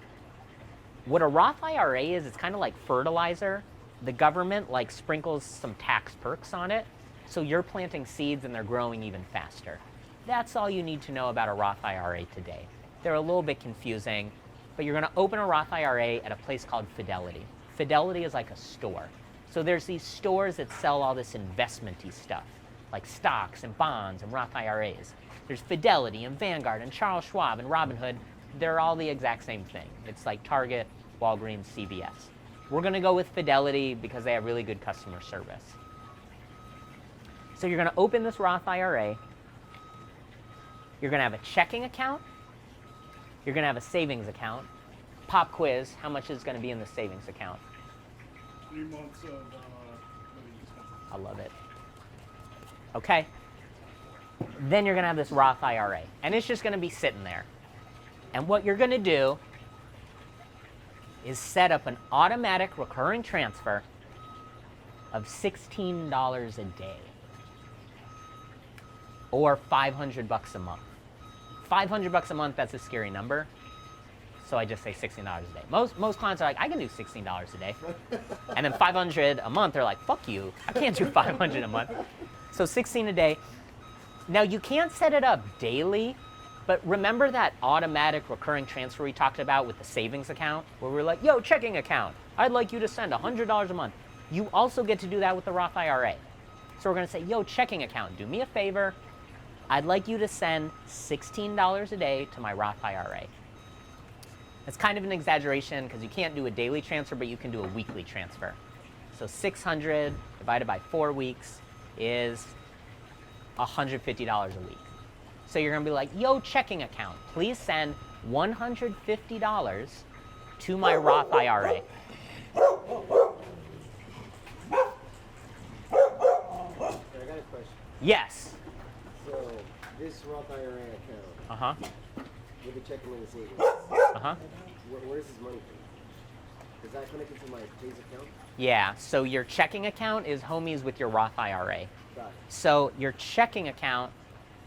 A: What a Roth IRA is, it's kind of like fertilizer. The government like sprinkles some tax perks on it, so you're planting seeds and they're growing even faster. That's all you need to know about a Roth IRA today. They're a little bit confusing, but you're going to open a Roth IRA at a place called Fidelity. Fidelity is like a store. So there's these stores that sell all this investment-y stuff, like stocks and bonds and Roth IRAs. There's Fidelity and Vanguard and Charles Schwab and Robinhood. They're all the exact same thing. It's like Target, Walgreens, CVS. We're going to go with Fidelity because they have really good customer service. So you're going to open this Roth IRA. You're going to have a checking account. You're going to have a savings account. Pop quiz, how much is going to be in the savings account?
F: 3 months of living expenses.
A: I love it. Okay. Then you're going to have this Roth IRA, and it's just going to be sitting there. And what you're going to do is set up an automatic recurring transfer of $16 a day, or $500 a month. $500 a month, that's a scary number. So I just say $16 a day. Most clients are like, I can do $16 a day. And then $500 a month, they're like, fuck you, I can't do $500 a month. So 16 a day. Now you can't set it up daily, but remember that automatic recurring transfer we talked about with the savings account, where we're like, yo, checking account, I'd like you to send $100 a month. You also get to do that with the Roth IRA. So we're gonna say, yo, checking account, do me a favor. I'd like you to send $16 a day to my Roth IRA. It's kind of an exaggeration because you can't do a daily transfer, but you can do a weekly transfer. So 600 divided by 4 weeks is $150 a week. So you're gonna be like, yo, checking account, please send $150 to my Roth IRA.
D: I got a question.
A: Yes.
D: So this Roth IRA account
A: Uh-huh.
D: with the checking and the savings,
A: Uh-huh.
D: where is this money from? Is that connected to my Chase account?
A: Yeah, so your checking account is homies with your Roth IRA.
D: Got it.
A: So your checking account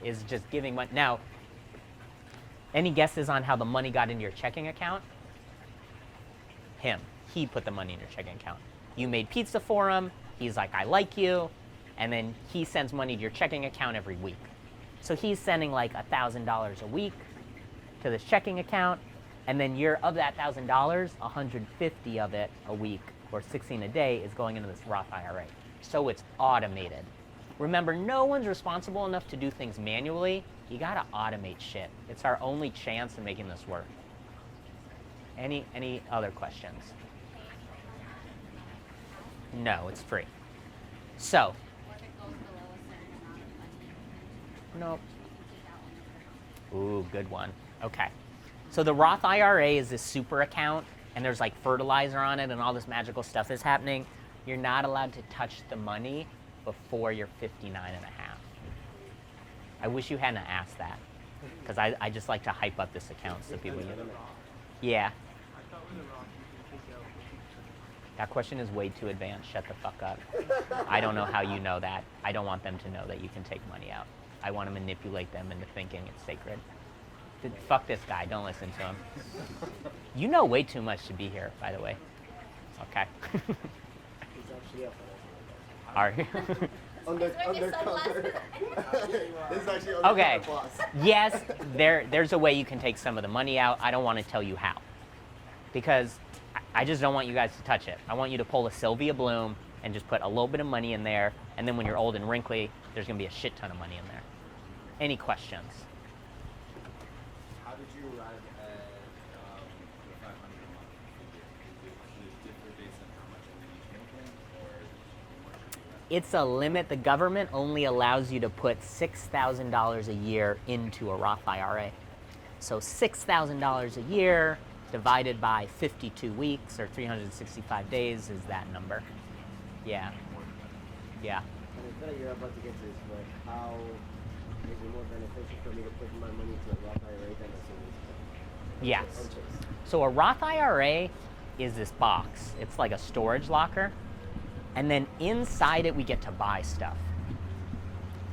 A: is just giving money. Now, any guesses on how the money got into your checking account? Him. He put the money in your checking account. You made pizza for him. He's like, I like you. And then he sends money to your checking account every week. So he's sending like $1,000 a week to this checking account. And then you're of that $1,000, 150 of it a week or 16 a day is going into this Roth IRA. So it's automated. Remember, no one's responsible enough to do things manually. You gotta automate shit. It's our only chance of making this work. Any other questions? No, it's free. So,
B: What if it goes below a certain amount of money?
A: nope.
B: You can take out when you're
A: Ooh, good one. Okay. So the Roth IRA is this super account, and there's like fertilizer on it and all this magical stuff is happening. You're not allowed to touch the money before you're 59 and a half. I wish you hadn't asked that, because I just like to hype up this account so people use it. Yeah.
F: I thought with a Roth you can take out 50%.
A: That question is way too advanced. Shut the fuck up. I don't know how you know that. I don't want them to know that you can take money out. I want to manipulate them into thinking it's sacred. Fuck this guy. Don't listen to him. You know way too much to be here, by the way. Okay.
D: He's actually up
A: Are you?
D: undercover. This is actually undercover
A: Okay.
D: boss.
A: Yes, there's a way you can take some of the money out. I don't want to tell you how, because I just don't want you guys to touch it. I want you to pull a Sylvia Bloom and just put a little bit of money in there, and then when you're old and wrinkly, there's going to be a shit ton of money in there. Any questions?
C: How did you arrive at the 500 a month figure? Does it differ based on how much money you're making, or what should be left?
A: It's a limit. The government only allows you to put $6,000 a year into a Roth IRA. So $6,000 a year divided by 52 weeks or 365 days is that number. Yeah. Yeah.
D: And I feel like you're about to get to this, but how is it more beneficial for me to put my money into a Roth IRA than a savings account?
A: Yes.
D: Interest.
A: So a Roth IRA is this box. It's like a storage locker. And then inside it, we get to buy stuff.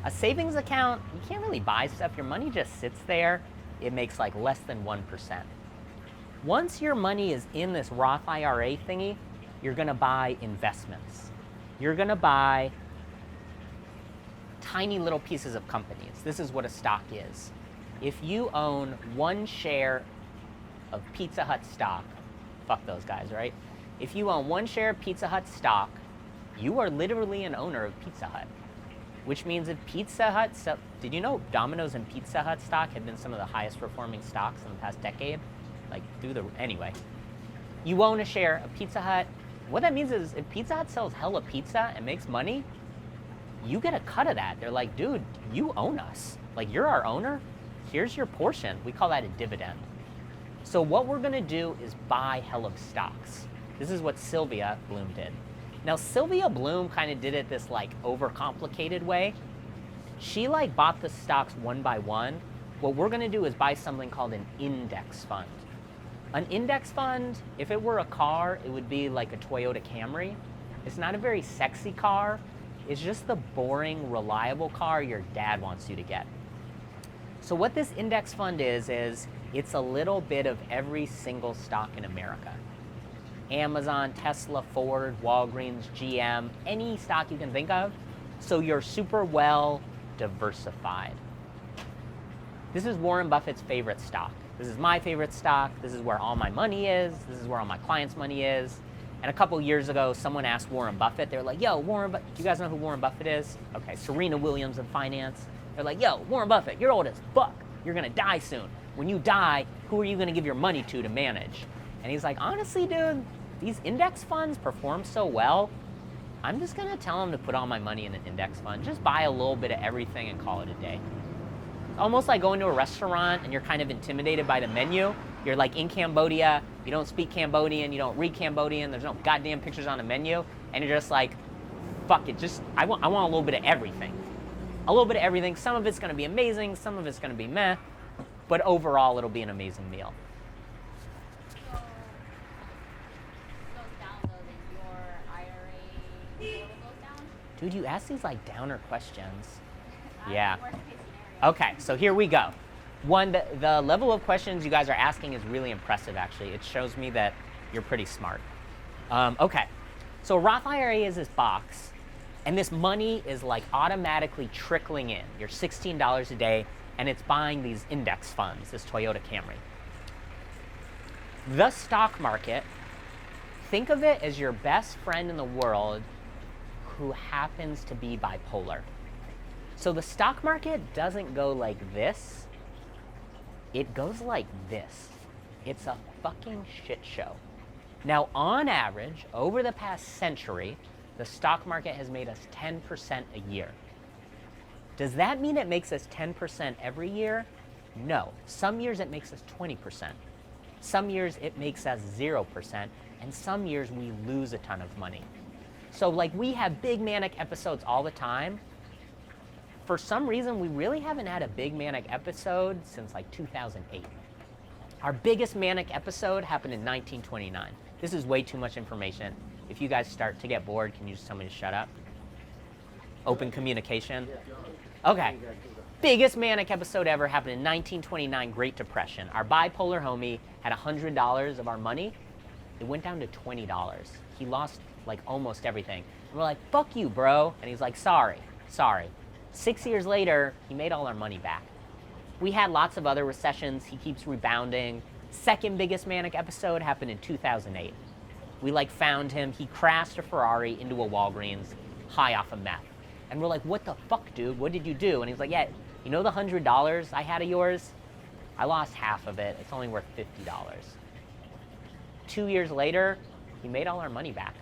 A: A savings account, you can't really buy stuff. Your money just sits there. It makes like less than 1%. Once your money is in this Roth IRA thingy, you're gonna buy investments. You're gonna buy tiny little pieces of companies. This is what a stock is. If you own one share of Pizza Hut stock, fuck those guys, right? If you own one share of Pizza Hut stock, you are literally an owner of Pizza Hut. Which means if Pizza Hut, did you know Domino's and Pizza Hut stock have been some of the highest performing stocks in the past decade? Anyway. You own a share of Pizza Hut. What that means is if Pizza Hut sells hella pizza and makes money, you get a cut of that. They're like, dude, you own us. Like, you're our owner. Here's your portion. We call that a dividend. So what we're gonna do is buy hell of stocks. This is what Sylvia Bloom did. Now, Sylvia Bloom kind of did it this like overcomplicated way. She like bought the stocks one by one. What we're gonna do is buy something called an index fund. An index fund, if it were a car, it would be like a Toyota Camry. It's not a very sexy car. It's just the boring, reliable car your dad wants you to get. So what this index fund is it's a little bit of every single stock in America. Amazon, Tesla, Ford, Walgreens, GM, any stock you can think of. So you're super well diversified. This is Warren Buffett's favorite stock. This is my favorite stock. This is where all my money is. This is where all my clients' money is. And a couple years ago, someone asked Warren Buffett, they were like, yo, Warren Buffett, do you guys know who Warren Buffett is? Okay, Serena Williams in finance. They're like, yo, Warren Buffett, you're old as fuck. You're gonna die soon. When you die, who are you gonna give your money to manage? And he's like, honestly, dude, these index funds perform so well, I'm just gonna tell them to put all my money in an index fund. Just buy a little bit of everything and call it a day. Almost like going to a restaurant and you're kind of intimidated by the menu. You're like in Cambodia, you don't speak Cambodian, you don't read Cambodian, there's no goddamn pictures on the menu, and you're just like, fuck it, I want a little bit of everything. A little bit of everything. Some of it's gonna be amazing, some of it's gonna be meh, but overall it'll be an amazing meal.
B: So, goes down though, then your IRA total goes down?
A: Dude, you ask these like downer questions.
B: Not
A: Yeah.
B: the worst case scenario.
A: Okay, so here we go. One, the level of questions you guys are asking is really impressive, actually. It shows me that you're pretty smart. Okay, so Roth IRA is this box, and this money is like automatically trickling in. You're $16 a day, and it's buying these index funds, this Toyota Camry. The stock market, think of it as your best friend in the world who happens to be bipolar. So the stock market doesn't go like this, it goes like this. It's a fucking shit show. Now, on average, over the past century, the stock market has made us 10% a year. Does that mean it makes us 10% every year? No. Some years it makes us 20%. Some years it makes us 0%, and some years we lose a ton of money. So like we have big manic episodes all the time. For some reason, we really haven't had a big manic episode since like 2008. Our biggest manic episode happened in 1929. This is way too much information. If you guys start to get bored, can you just tell me to shut up? Open communication. Okay. Biggest manic episode ever happened in 1929, Great Depression. Our bipolar homie had $100 of our money. It went down to $20. He lost like almost everything. And we're like, fuck you, bro. And he's like, sorry. 6 years later, he made all our money back. We had lots of other recessions. He keeps rebounding. Second biggest manic episode happened in 2008. We like found him. He crashed a Ferrari into a Walgreens, high off of meth. And we're like, what the fuck, dude? What did you do? And he's like, yeah, you know the $100 I had of yours? I lost half of it. It's only worth $50. 2 years later, he made all our money back.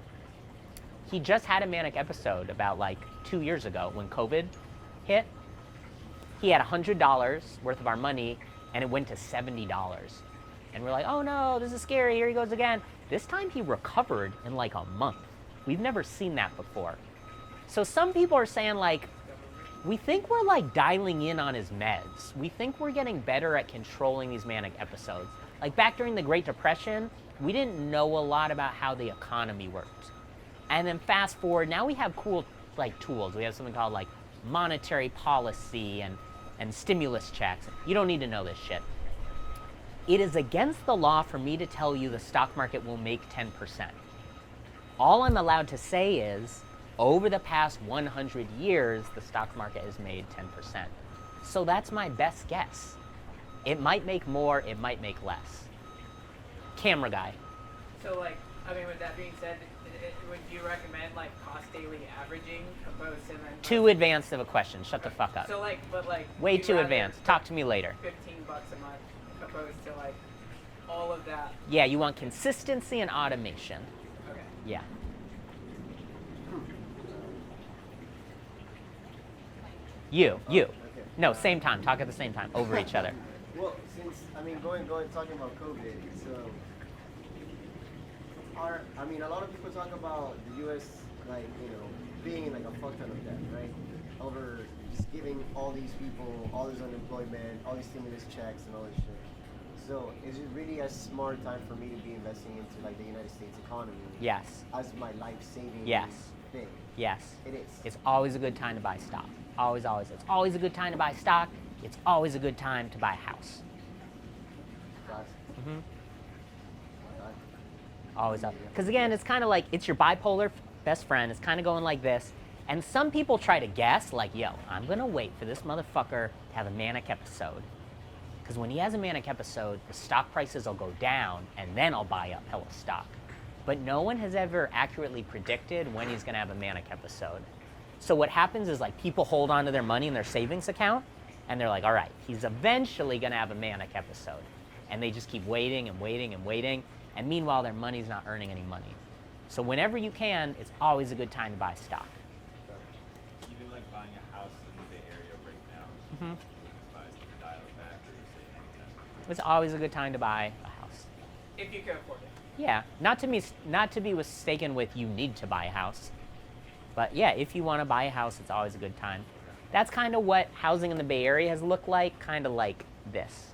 A: He just had a manic episode about like 2 years ago when COVID hit. He had $100 worth of our money and it went to $70. And we're like, oh no, this is scary, here he goes again. This time he recovered in like a month. We've never seen that before. So some people are saying like, we think we're like dialing in on his meds. We think we're getting better at controlling these manic episodes. Like back during the Great Depression, we didn't know a lot about how the economy worked. And then fast forward, now we have cool like tools. We have something called like monetary policy and stimulus checks. You don't need to know this shit. It is against the law for me to tell you the stock market will make 10%. All I'm allowed to say is, over the past 100 years, the stock market has made 10%. So that's my best guess. It might make more, it might make less. Camera guy.
E: So like, I mean, with that being said, would you recommend like cost daily averaging opposed to then
A: Too advanced of a question, shut the fuck up.
E: So like, but like
A: Way
E: you'd
A: too
E: rather
A: advanced, talk to me later.
E: $15 a month opposed to like all of that.
A: Yeah, you want consistency and automation.
E: Okay.
A: Yeah. You.
D: Okay.
A: No, same time, talk at the same time, over each other.
D: Well, since going talking about COVID, so a lot of people talk about the U.S. like being in like a fuck ton of debt, right? Over just giving all these people all this unemployment, all these stimulus checks, and all this shit. So is it really a smart time for me to be investing into like the United States economy?
A: Yes.
D: As my life-saving
A: Yes.
D: thing?
A: Yes.
D: It is.
A: It's always a good time to buy stock. Always. It's always a good time to buy stock. It's always a good time to buy a house.
D: Guys,
A: Mm-hmm.
D: guys.
A: Always up. Because again, it's kind of like, it's your bipolar best friend. It's kind of going like this. And some people try to guess, like, yo, I'm going to wait for this motherfucker to have a manic episode. Because when he has a manic episode, the stock prices will go down, and then I'll buy up hella stock. But no one has ever accurately predicted when he's going to have a manic episode. So what happens is like people hold on to their money in their savings account, and they're like, all right, he's eventually going to have a manic episode. And they just keep waiting and waiting and waiting, and meanwhile their money's not earning any money. So whenever you can, it's always a good time to buy stock.
C: Even like buying a house in the Bay Area right now,
A: Mm-hmm.
C: buy dial it back or say
A: It's always a good time to buy a house.
E: If you can afford it.
A: Yeah, not to be mistaken with you need to buy a house. But yeah, if you want to buy a house, it's always a good time. That's kind of what housing in the Bay Area has looked like, kind of like this.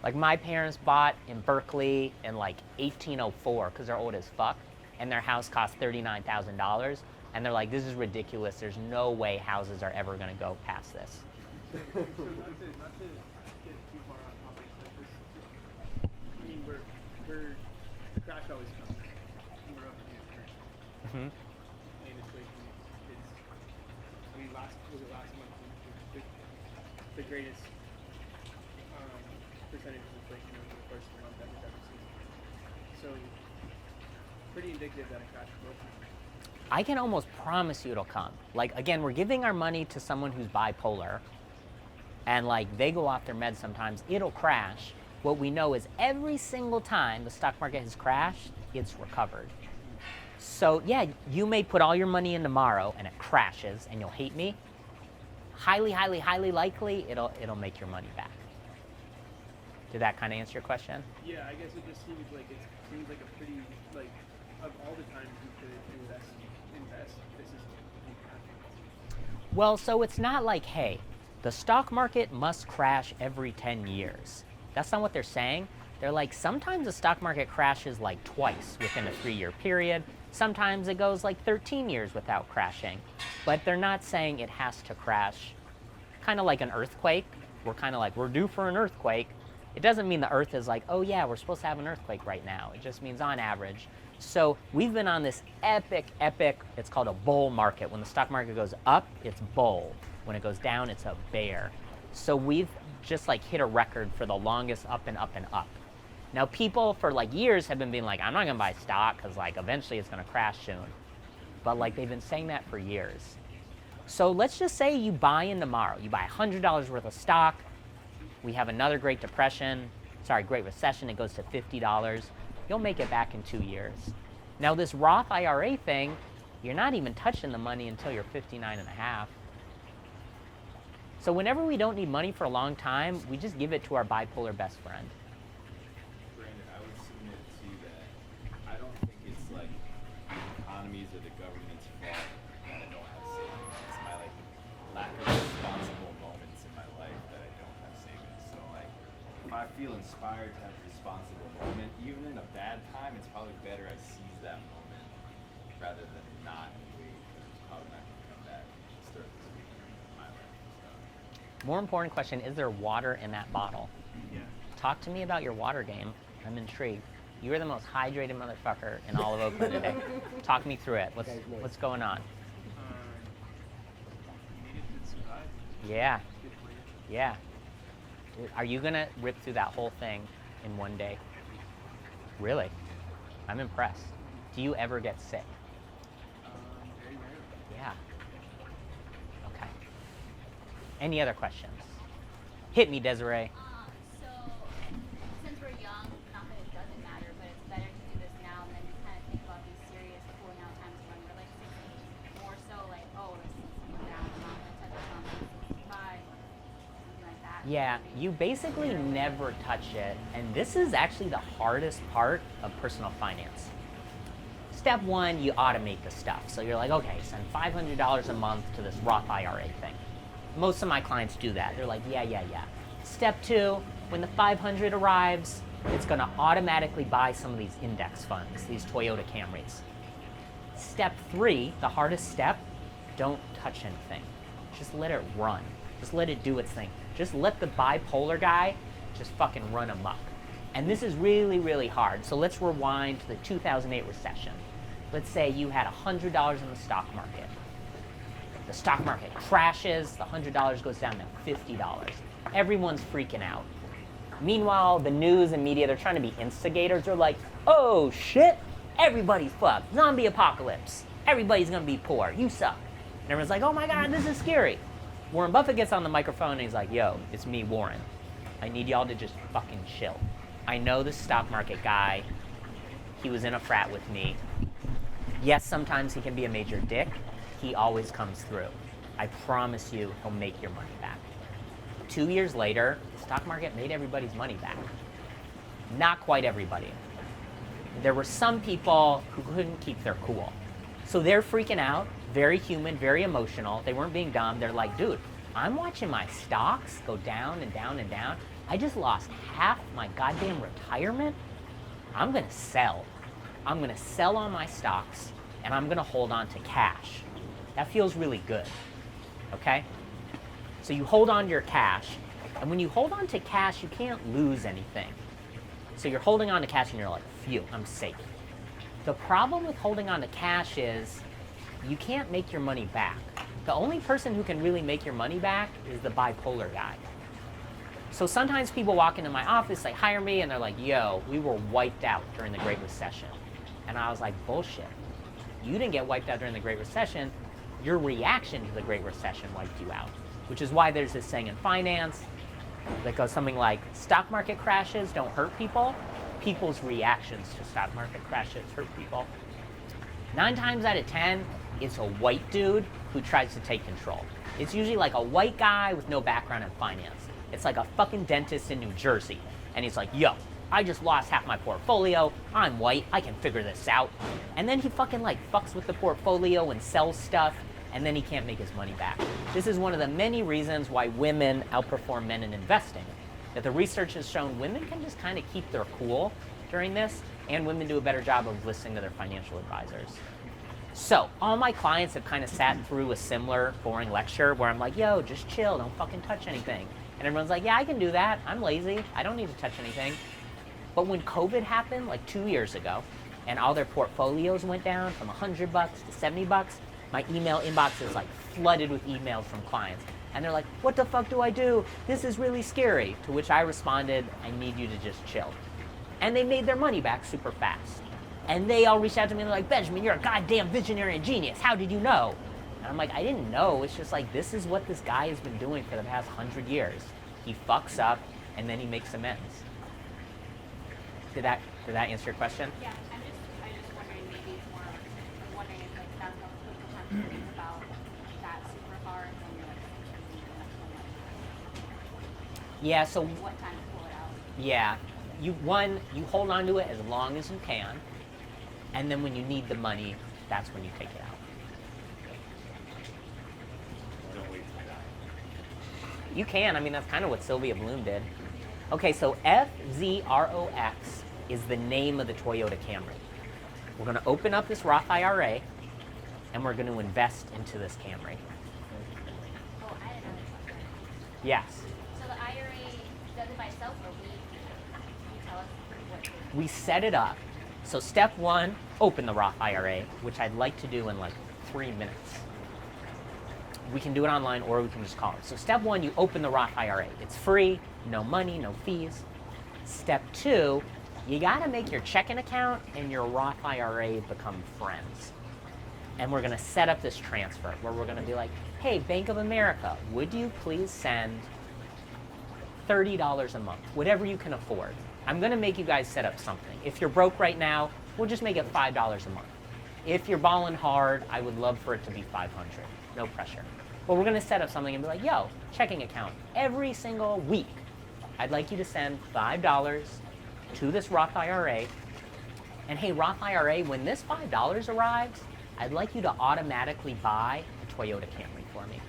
A: Like my parents bought in Berkeley in like 1804 because they're old as fuck, and their house cost $39,000, and they're like, this is ridiculous. There's no way houses are ever going to go past this.
F: So not to get too far on topic, but this, I mean, we're the crash always comes. And we're up against it.
A: Mm-hmm.
F: And it's like it's. I mean, last month the greatest percentage of inflation over the course of the month that we've ever seen. So, pretty indicative that a crash will come.
A: I can almost promise you it'll come. Like, again, we're giving our money to someone who's bipolar, and like they go off their meds sometimes, it'll crash. What we know is every single time the stock market has crashed, it's recovered. So yeah, you may put all your money in tomorrow and it crashes and you'll hate me. Highly, highly, highly likely it'll make your money back. Did that kind of answer your question?
F: Yeah, I guess it just seems like a pretty, like, of all the times you could invest, this is
A: Well, so it's not like, hey, the stock market must crash every 10 years. That's not what they're saying. They're like, sometimes the stock market crashes like twice within a 3-year period. Sometimes it goes like 13 years without crashing. But they're not saying it has to crash. Kind of like an earthquake. We're kind of like, we're due for an earthquake. It doesn't mean the earth is like, oh yeah, we're supposed to have an earthquake right now. It just means on average. So we've been on this epic, it's called a bull market. When the stock market goes up, it's bull. When it goes down, it's a bear. So we've just like hit a record for the longest up and up and up. Now people for like years have been being like, I'm not gonna buy stock because like eventually it's gonna crash soon. But like they've been saying that for years. So let's just say you buy in tomorrow. You buy $100 worth of stock. We have another Great Recession, it goes to $50. You'll make it back in 2 years. Now this Roth IRA thing, you're not even touching the money until you're 59 and a half. So whenever we don't need money for a long time, we just give it to our bipolar best friend.
C: Brandon, I would submit to you that I don't think it's like the economy's or the government's fault that I don't have savings. It's my like lack of responsible moments in my life that I don't have savings. So like if I feel inspired to have a responsible moment, even in a bad time, it's probably better I seize that moment rather than not wait because it's probably not going to come back and start this week in my life.
A: More important question, is there water in that bottle?
F: Yeah.
A: Talk to me about your water game. I'm intrigued. You are the most hydrated motherfucker in all of Oakland today. Talk me through it. What's going on?
F: You need it to survive.
A: Yeah,
F: Good for you.
A: yeah. Are you gonna rip through that whole thing in one day? Really? I'm impressed. Do you ever get sick?
F: Very rarely.
A: Yeah. Okay. Any other questions? Hit me, Desiree.
G: So, since we're young, not that it doesn't matter, but it's better to do this now and then kind of think about these serious cooling out times when we're like 60. More so like, oh, let's come down, I'm not going to touch it on 65, something like that.
A: Yeah, you basically never touch it, and this is actually the hardest part of personal finance. Step one, you automate the stuff. So you're like, okay, send $500 a month to this Roth IRA thing. Most of my clients do that. They're like, yeah. Step two, when the 500 arrives, it's gonna automatically buy some of these index funds, these Toyota Camrys. Step three, the hardest step, don't touch anything. Just let it run. Just let it do its thing. Just let the bipolar guy just fucking run amok. And this is really, really hard. So let's rewind to the 2008 recession. Let's say you had $100 in the stock market. The stock market crashes, the $100 goes down to $50. Everyone's freaking out. Meanwhile, the news and media, they're trying to be instigators. They're like, oh shit, everybody's fucked. Zombie apocalypse. Everybody's gonna be poor. You suck. And everyone's like, oh my God, this is scary. Warren Buffett gets on the microphone and he's like, yo, it's me, Warren. I need y'all to just fucking chill. I know this stock market guy. He was in a frat with me. Yes, sometimes he can be a major dick. He always comes through. I promise you, he'll make your money back. 2 years later, the stock market made everybody's money back. Not quite everybody. There were some people who couldn't keep their cool. So they're freaking out, very human, very emotional. They weren't being dumb. They're like, dude, I'm watching my stocks go down and down and down. I just lost half my goddamn retirement. I'm gonna sell. I'm gonna sell all my stocks and I'm gonna hold on to cash. That feels really good, okay? So you hold on to your cash, and when you hold on to cash, you can't lose anything. So you're holding on to cash and you're like, phew, I'm safe. The problem with holding on to cash is you can't make your money back. The only person who can really make your money back is the bipolar guy. So sometimes people walk into my office, they hire me, and they're like, yo, we were wiped out during the Great Recession. And I was like, bullshit. You didn't get wiped out during the Great Recession. Your reaction to the Great Recession wiped you out, which is why there's this saying in finance that goes something like, stock market crashes don't hurt people. People's reactions to stock market crashes hurt people. 9 times out of 10, it's a white dude who tries to take control. It's usually like a white guy with no background in finance. It's like a fucking dentist in New Jersey. And he's like, yo, I just lost half my portfolio. I'm white. I can figure this out. And then he fucking like fucks with the portfolio and sells stuff, and then he can't make his money back. This is one of the many reasons why women outperform men in investing. That the research has shown women can just kind of keep their cool during this, and women do a better job of listening to their financial advisors. So all my clients have kind of sat through a similar boring lecture where I'm like, yo, just chill, don't fucking touch anything. And everyone's like, yeah, I can do that. I'm lazy. I don't need to touch anything. But when COVID happened like 2 years ago, and all their portfolios went down from $100 to $70, my email inbox is like flooded with emails from clients. And they're like, what the fuck do I do? This is really scary. To which I responded, I need you to just chill. And they made their money back super fast. And they all reached out to me and they're like, Benjamin, you're a goddamn visionary and genius. How did you know? And I'm like, I didn't know. It's just like, this is what this guy has been doing for the past 100 years. He fucks up and then he makes amends. Did that answer your question?
G: Yeah, I just wondering, maybe it's more, I'm wondering if like that's how people have to think about that super hard and like
A: Yeah, so
G: what time to pull it out.
A: yeah, you hold on to it as long as you can, and then when you need the money, that's when you take it out.
C: Don't wait till that.
A: You can. I mean, that's kind of what Sylvia Bloom did. Okay, so FZROX is the name of the Toyota Camry. We're going to open up this Roth IRA, and we're going to invest into this Camry.
G: Oh, I didn't know this.
A: Yes.
G: So the IRA does it by itself, or can you tell us what to do?
A: We set it up. So step 1, open the Roth IRA, which I'd like to do in like 3 minutes. We can do it online or we can just call it. So step 1, you open the Roth IRA. It's free, no money, no fees. Step 2, you gotta make your checking account and your Roth IRA become friends. And we're gonna set up this transfer where we're gonna be like, hey, Bank of America, would you please send $30 a month, whatever you can afford. I'm gonna make you guys set up something. If you're broke right now, we'll just make it $5 a month. If you're balling hard, I would love for it to be $500, no pressure. But we're gonna set up something and be like, yo, checking account, every single week, I'd like you to send $5 to this Roth IRA. And hey, Roth IRA, when this $5 arrives, I'd like you to automatically buy a Toyota Camry for me.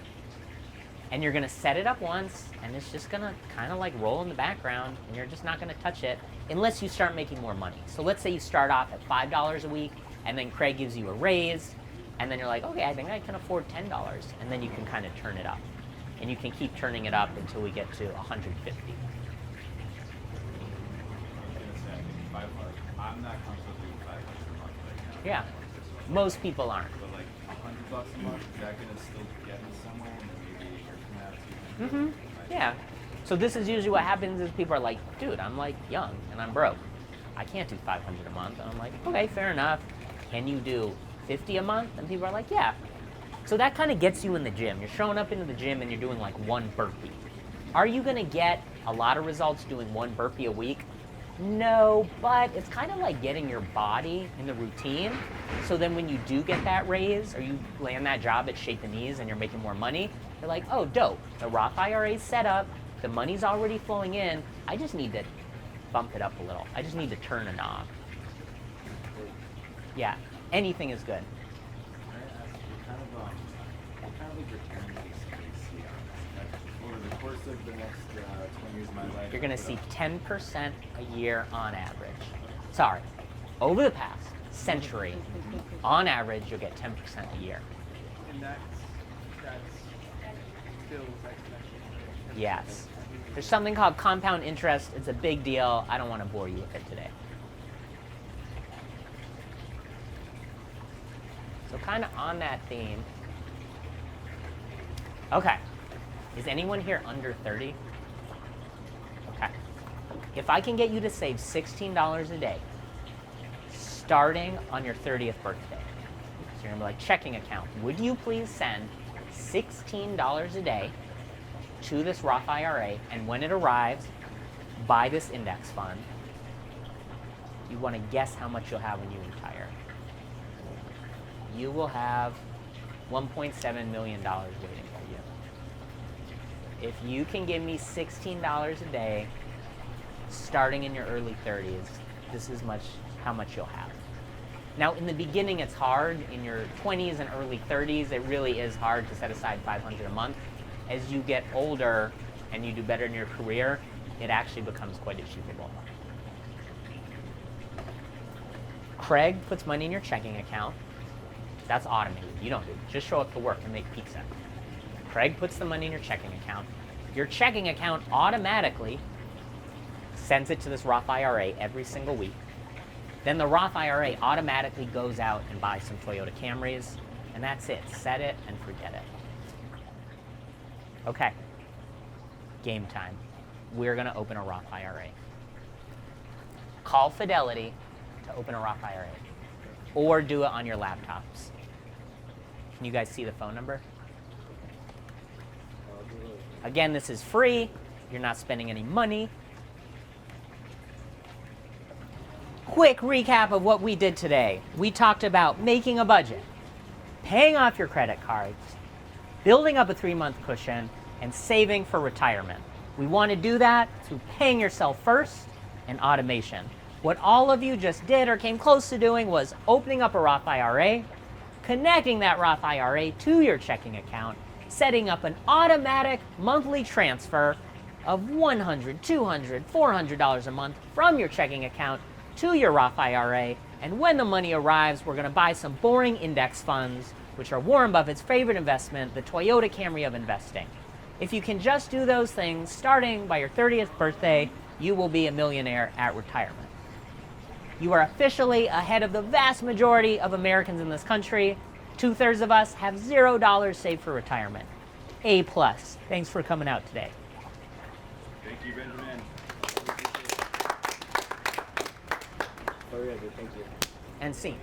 A: And you're gonna set it up once, and it's just gonna kind of like roll in the background, and you're just not gonna touch it unless you start making more money. So let's say you start off at $5 a week, and then Craig gives you a raise, and then you're like, okay, I think I can afford $10, and then you can kind of turn it up. And you can keep turning it up until we get to 150.
C: I'm not comfortable doing $500 a month right now.
A: Yeah, most people aren't.
C: But like $100 a month, is that gonna still get me somewhere? And then maybe a year from now, 200.
A: Yeah. So this is usually what happens is people are like, dude, I'm like young and I'm broke. I can't do $500 a month. And I'm like, okay, fair enough. Can you do $50 a month? And people are like, yeah. So that kind of gets you in the gym. You're showing up into the gym and you're doing like one burpee. Are you gonna get a lot of results doing one burpee a week? No, but it's kind of like getting your body in the routine. So then when you do get that raise or you land that job at Shake the Knees and you're making more money, you're like, oh, dope. The Roth IRA is set up. The money's already flowing in. I just need to bump it up a little. I just need to turn a knob. Yeah, anything is good.
C: What kind of like return do you see on this? Over the course of the next 20 years of my life,
A: You're gonna see 10% a year on average. Sorry, over the past century, on average, you'll get 10% a year.
F: And that's still exponential.
A: Yes. There's something called compound interest. It's a big deal. I don't want to bore you with it today. So kind of on that theme. Okay. Is anyone here under 30? If I can get you to save $16 a day, starting on your 30th birthday, so you're gonna be like, checking account, would you please send $16 a day to this Roth IRA, and when it arrives, buy this index fund. You want to guess how much you'll have when you retire. You will have $1.7 million waiting for you. If you can give me $16 a day, starting in your early 30s, this is how much you'll have. Now, in the beginning, it's hard. In your 20s and early 30s, it really is hard to set aside $500 a month. As you get older and you do better in your career, it actually becomes quite achievable. Craig puts money in your checking account. That's automated. You don't do it. Just show up to work and make pizza. Craig puts the money in your checking account. Your checking account automatically sends it to this Roth IRA every single week. Then the Roth IRA automatically goes out and buys some Toyota Camrys, and that's it. Set it and forget it. Okay, game time. We're gonna open a Roth IRA. Call Fidelity to open a Roth IRA, or do it on your laptops. Can you guys see the phone number? Again, this is free. You're not spending any money. Quick recap of what we did today. We talked about making a budget, paying off your credit cards, building up a 3-month cushion, and saving for retirement. We want to do that through paying yourself first and automation. What all of you just did or came close to doing was opening up a Roth IRA, connecting that Roth IRA to your checking account, setting up an automatic monthly transfer of $100, $200, $400 a month from your checking account to your Roth IRA, and when the money arrives, we're going to buy some boring index funds, which are Warren Buffett's favorite investment, the Toyota Camry of investing. If you can just do those things, starting by your 30th birthday, you will be a millionaire at retirement. You are officially ahead of the vast majority of Americans in this country. 2/3 of us have $0 saved for retirement. A+. Thanks for coming out today.
C: Thank you, Benjamin.
D: Very good. Thank you.
A: And scene.